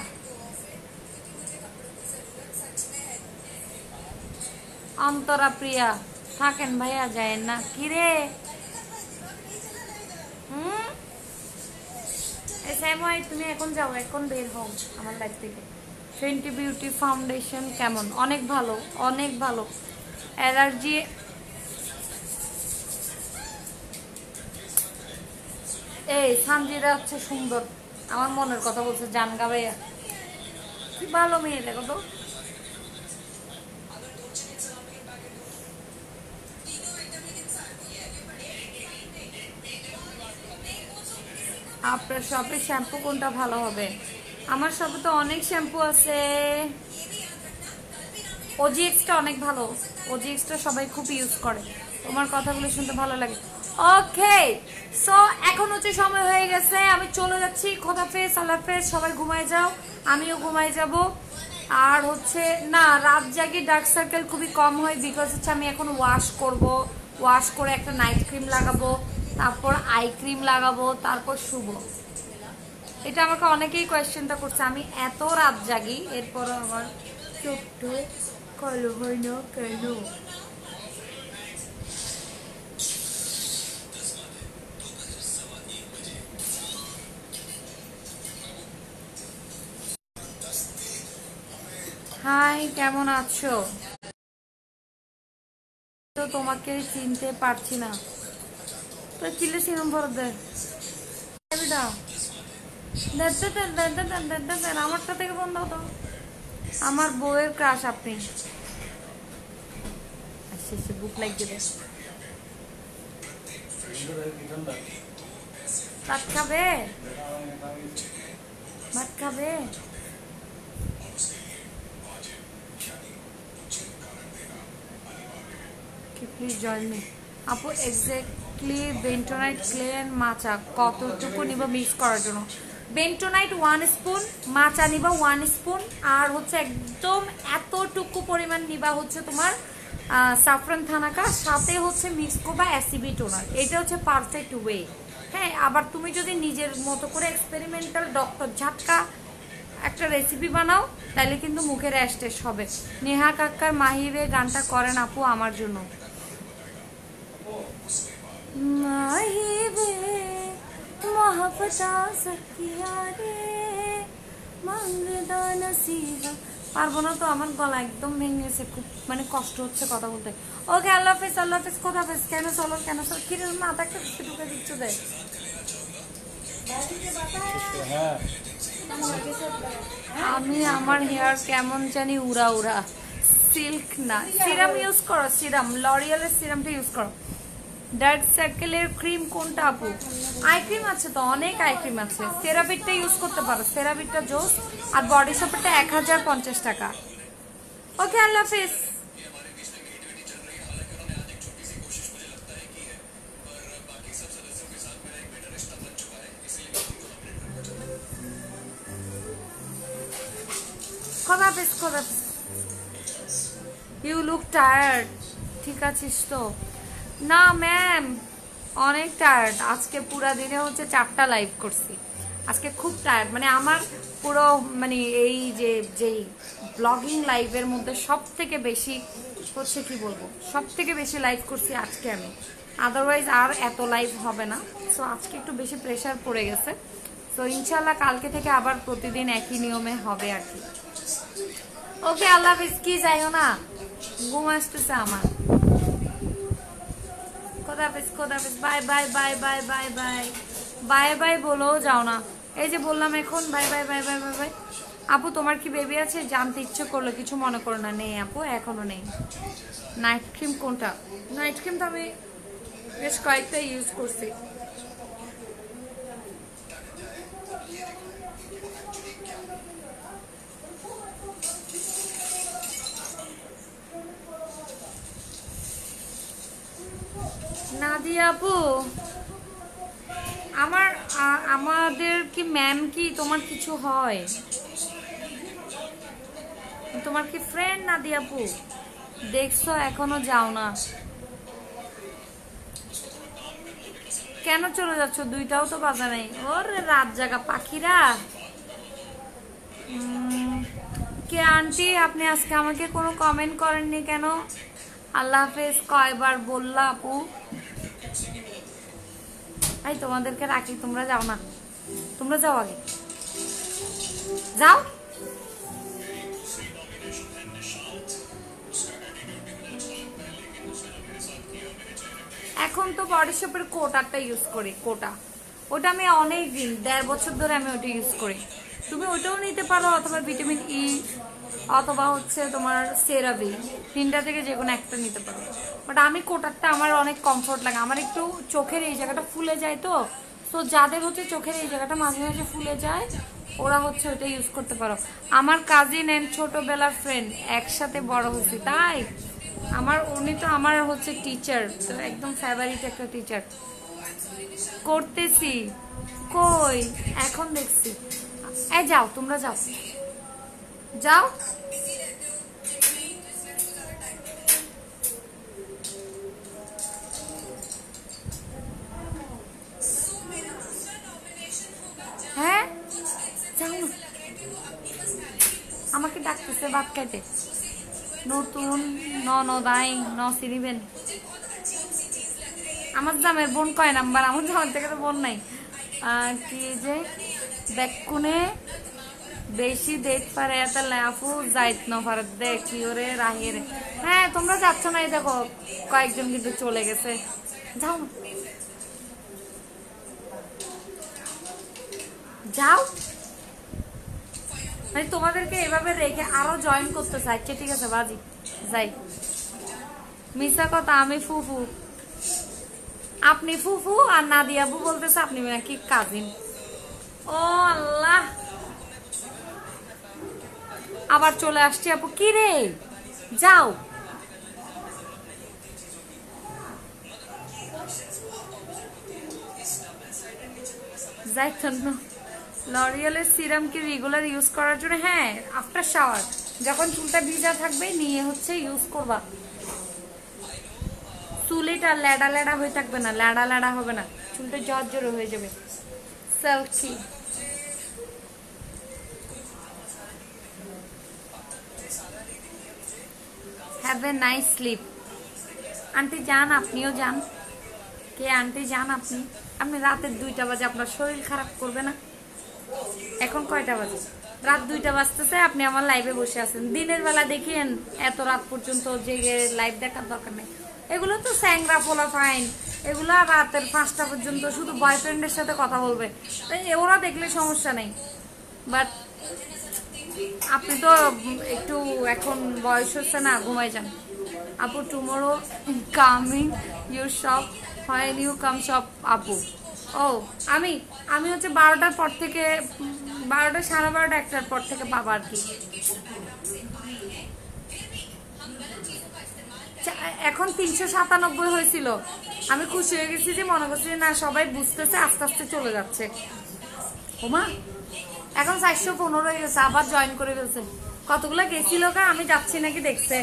অন্তরা প্রিয়া থাকেন ভাইয়া, যায় না কিরে? তুমি এখন যাও, এখন বের হও আমার লাইফ থেকে। ফেন্টি বিউটি ফাউন্ডেশন কেমন? অনেক ভালো, অনেক ভালো। অ্যালার্জি এই সানজিরা হচ্ছে সুন্দর, আমার মনের কথা বলছে, জানগা ভাইয়া কি ভালো মেয়ে, দেখো তো। আপনার শপে শ্যাম্পু কোনটা ভালো হবে? আমার শপে তো অনেক শ্যাম্পু আছে। ওজিএক্সটা অনেক ভালো, ওজিএক্সটা সবাই খুব ইউজ করে, তোমার কথাগুলো শুনতে ভালো লাগে। ওকে, সো এখন হচ্ছে সময় হয়ে গেছে, আমি চলে যাচ্ছি। খোদাফেজ, আল্লাহ হাফেজ, সবাই ঘুমায় যাও, আমিও ঘুমায় যাব। আর হচ্ছে না, রাত জাগি ডার্ক সার্কেল খুবই কম হয়, বিকজ হচ্ছে আমি এখন ওয়াশ করব, ওয়াশ করে একটা নাইট ক্রিম লাগাবো, তারপর আই ক্রিম লাগাবো, তারপর শুভ। এটা আমাকে অনেকেই কোয়েশ্চেনটা করছে, আমি এত রাত জাগি, এরপর আমার চোখটা কালো হয় না কেন? হাই, কেমন আছো? তো তোমাকে চিনতে পারছি না, তো চিলে সিনেম ভর দে আমারটা থেকে বন্ধ হতো। আমার বউয়ের ক্রাশ আপনি। বুক লাগিয়ে দে। ভাত খাবে? ভাত খাবে? প্লিজ জয়েন মি আপু। এক্স্যাক্টলি বেন্টোনাইট ক্লে এন্ড মাচা কতটুকু নিব মিক্স করার জন্য? বেন্টোনাইট 1 স্পুন, মাচা নিবা 1 স্পুন, আর হচ্ছে একদম এতটুকু পরিমাণ নিবা হচ্ছে তোমার সাফরান থানাকা, সাথে হচ্ছে মিক্স করবা অ্যাসিবি টোনার। এটা হচ্ছে পারফেক্ট ওয়ে। হ্যাঁ, আবার তুমি যদি নিজের মতো করে এক্সপেরিমেন্টাল ডক্টর ঝাটকা একটা রেসিপি বানাও তাহলে কিন্তু মুখের র্যাশ টেস্ট হবে। নেহা কাক্কার মাহিরে গানটা করেন আপু আমার জন্য। মাহিবে মোহাব্বতা সকিয়া রে মাংদা নসিহা। পারবো না তো, আমার গলা একদম ভেঙে গেছে, খুব মানে কষ্ট হচ্ছে কথা বলতে। ওকে, আল্লাহ হাফেজ, আল্লাহ হাফেজ, খোদা হাফেজ। কেন চলো, কেন চলো, কি মাথা একটা ঢুকে দিচ্ছ দেয়। আমি আমার হেয়ার কেমন জানি উড়া উড়া, সিল্ক না। সিরাম ইউজ করো, সিরাম লরিয়ালের সিরামটা ইউজ করো। ডার্ক সার্কেলের ক্রিম কোনটা আপু? আই ক্রিম আছে তো, অনেক আই ক্রিম আছে। সেরাভিটটা ইউজ করতে পারো, সেরাভিটটা জোস। আর বডি শপেরটা 1050 টাকা। ওকে, আল্লাহ হাফেজ। খোদা হাফেজ, খোদা হাফেজ। You look tired. ঠিক আছিস তো? না ম্যাম, অনেক টায়ার্ড। আজকে পুরা দিনে হচ্ছে 4টা লাইভ করছি। আজকে খুব টায়ার্ড, মানে আমার পুরো মানে এই যেই ব্লগিং লাইভের মধ্যে সব থেকে বেশি হচ্ছে কি বলবো, সব থেকে বেশি লাইভ করছি আজকে আমি। আদারওয়াইজ আর এত লাইভ হবে না। সো আজকে একটু বেশি প্রেশার পড়ে গেছে। তো ইনশাল্লাহ কালকে থেকে আবার প্রতিদিন একই নিয়মে হবে আর কি। ওকে, আল্লাহ হাফিজ। কি যাইও না, ঘুম আসতেছে আমার। খোদা হাফিজ, খোদা হাফিজ। Bye bye bye bye bye bye bye bye বলেও যাও না। এই যে বললাম এখন bye bye bye bye bye bye. আপু তোমার কি বেবি আছে? জানতে ইচ্ছে করলো, কিছু মনে করো না। নেই আপু, এখনো নেই। নাইট ক্রিম কোনটা? নাইট ক্রিম তো আমি বেশ কয়েকটা ইউজ করছি। নাদিয়া আপু, আমাদের কি ম্যাম কি তোমার কিছু হয়? তোমার কি ফ্রেন্ড নাদিয়া আপু? দেখছো এখনো যাও না কেন? চলে যাচ্ছ, 2টাও তো বাজা নেই। ওরে রাত জাগা পাখিরা। কে আন্টি, আপনি আজকে আমাকে কোনো কমেন্ট করেননি কেন? আল্লাহ হাফেজ কয়বার বললা আপু? এই তোমাদেরকে রাখি, তোমরা যাও না, তোমরা যাও আগে, যাও। এখন তো বডি শপের কোটারটা ইউজ করি, কোটা। ওটা আমি অনেক দিন, 1.5 বছর ধরে আমি ওটা ইউজ করি। তুমি ওটাও নিতে পারো, অথবা ভিটামিন ই, অথবা হচ্ছে তোমার সেরাভি, 3টা থেকে যে কোনো একটা নিতে পারো। বাট আমি কোটারটা আমার অনেক কমফোর্ট লাগে। আমার একটু চোখের এই জায়গাটা ফুলে যায় তো যাদের হচ্ছে চোখের এই জায়গাটা মাঝে মাঝে ফুলে যায়, ওরা হচ্ছে ওইটা ইউজ করতে পারো। আমার কাজিন এন্ড ছোটবেলার ফ্রেন্ড, একসাথে বড় হয়েছি, তাই উনি তো আমার হচ্ছে টিচার, তো একদম ফেভারিট একটা টিচার। করতেছি কই, এখন দেখছি। এই যাও, তোমরা যাও, যাও। হ্যাঁ, যাও না, আমাকে ডাকতেছে ভাত খাইতে। নতুন ননদাই নসিরিবেন। আমার জামের বোন কয় নাম্বার? আমার জামের থেকে তো বোন নাই। কি যে দেখুনে বেশি দেখ পারে এত লাফু যাইত না পারে, দেখি ওরে রাহের। হ্যাঁ, তোমরা যাচ্ছ না, এই দেখো কয়েকজন কিন্তু চলে গেছে। যাও যাও, মানে তোমাদেরকে এভাবে রেখে আরো জয়েন করতে চাইছে। ঠিক আছে বাজি, যাই। মিশা কথা, আমি ফুফু। আপনি ফুফু আর নাদিয়া আপু বলতেছে আপনি নাকি কাজিন। ও আল্লাহ, আবার চলে আসছি আপু। কি রে, যাও। যাইতেন না। লরিয়ালের সিরাম কি রেগুলার ইউজ করার জন্য? হ্যাঁ, আফটার শাওয়ার যখন চুলটা ভিজা থাকবে নিয়ে হচ্ছে ইউজ করবা। চুলটা ল্যাডা ল্যাডা হয়ে থাকবে না, ল্যাডা ল্যাডা হবে না, চুলটা জর্জরে হয়ে যাবে। Silky. Have a nice sleep. Aunty যান, আপনিও যান। কে আন্টি যান? আপনি আপনি রাতের 2টা বাজে, আপনার শরীর খারাপ করবে না? এখন কয়টা বাজে? রাত 2টা বাজতেছে, আপনি আমার লাইভে বসে আছেন। দিনের বেলা দেখিয়েন এত রাত পর্যন্ত জেগে লাইভ দেখার দরকার নেই। এগুলো তো স্যাংরা পোলা ফাইন, এগুলো রাতের 5টা পর্যন্ত শুধু বয়ফ্রেন্ডের সাথে কথা বলবে, ওরা দেখলে সমস্যা নেই। বাট আপনি তো একটু এখন বয়স হচ্ছে না, ঘুমাই যান। আপু tomorrow coming your shop, when you come shop আপু? ও আমি আমি হচ্ছে 12টার পর থেকে, 12টা, 12:30, 1টার পর থেকে পাবো আর কি। এখন 397 হয়েছিল, আমি খুশি হয়ে গেছি যে মনে করছি না সবাই বুঝতেছে, আস্তে আস্তে চলে যাচ্ছে। ওমা, এখন 415 হয়ে গেছে, আবার জয়েন করে ফেলছে। কতগুলো গেছিল কা, আমি যাচ্ছি নাকি দেখছে,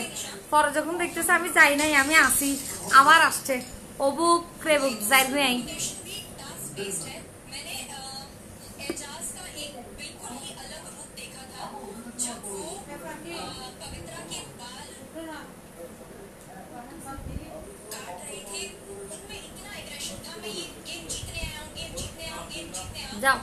পরে যখন দেখতেছে আমি যাই নাই, আমি আসি, আবার আসছে। অবুক ক্রেবুক যাই আই। যাও।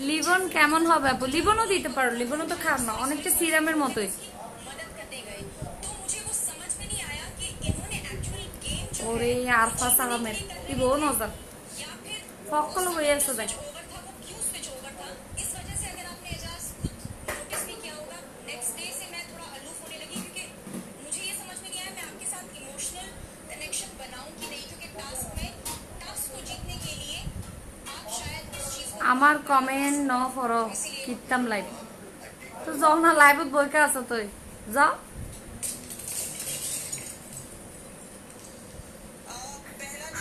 লিবন কেমন হবে আপু? লিবনও দিতে পারো, লিবনও তো খারাপ না, অনেকটা সিরামের মতোই। ওরে আরফা সালামের কি বউ নজর ফকল হয়ে আছে দেখ। আমার কমেন্ট ন ফরো কিতাম লাইভ তো যাও না, লাইভত বইকা আছো তুই, যাও।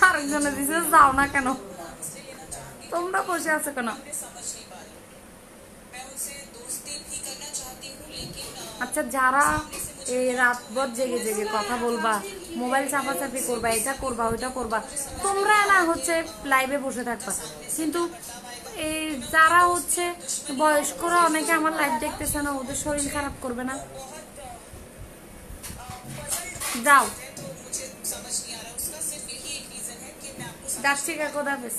আরেকজনে দিছে যাও না কেন? তোমরা বসে আছো কেন? আচ্ছা, যারা এই রাতভর জেগে জেগে কথা বলবা, মোবাইল চাপাচাপি করবা, এটা করবা ওইটা করবা, তোমরা না হচ্ছে লাইভে বসে থাকবা, কিন্তু এই যারা হচ্ছে বয়স্করা অনেকে আমার লাইভ দেখতেছে না, ওদের শরীর খারাপ করবে না? যাও, যাচ্ছি, খোদা হাফেজ।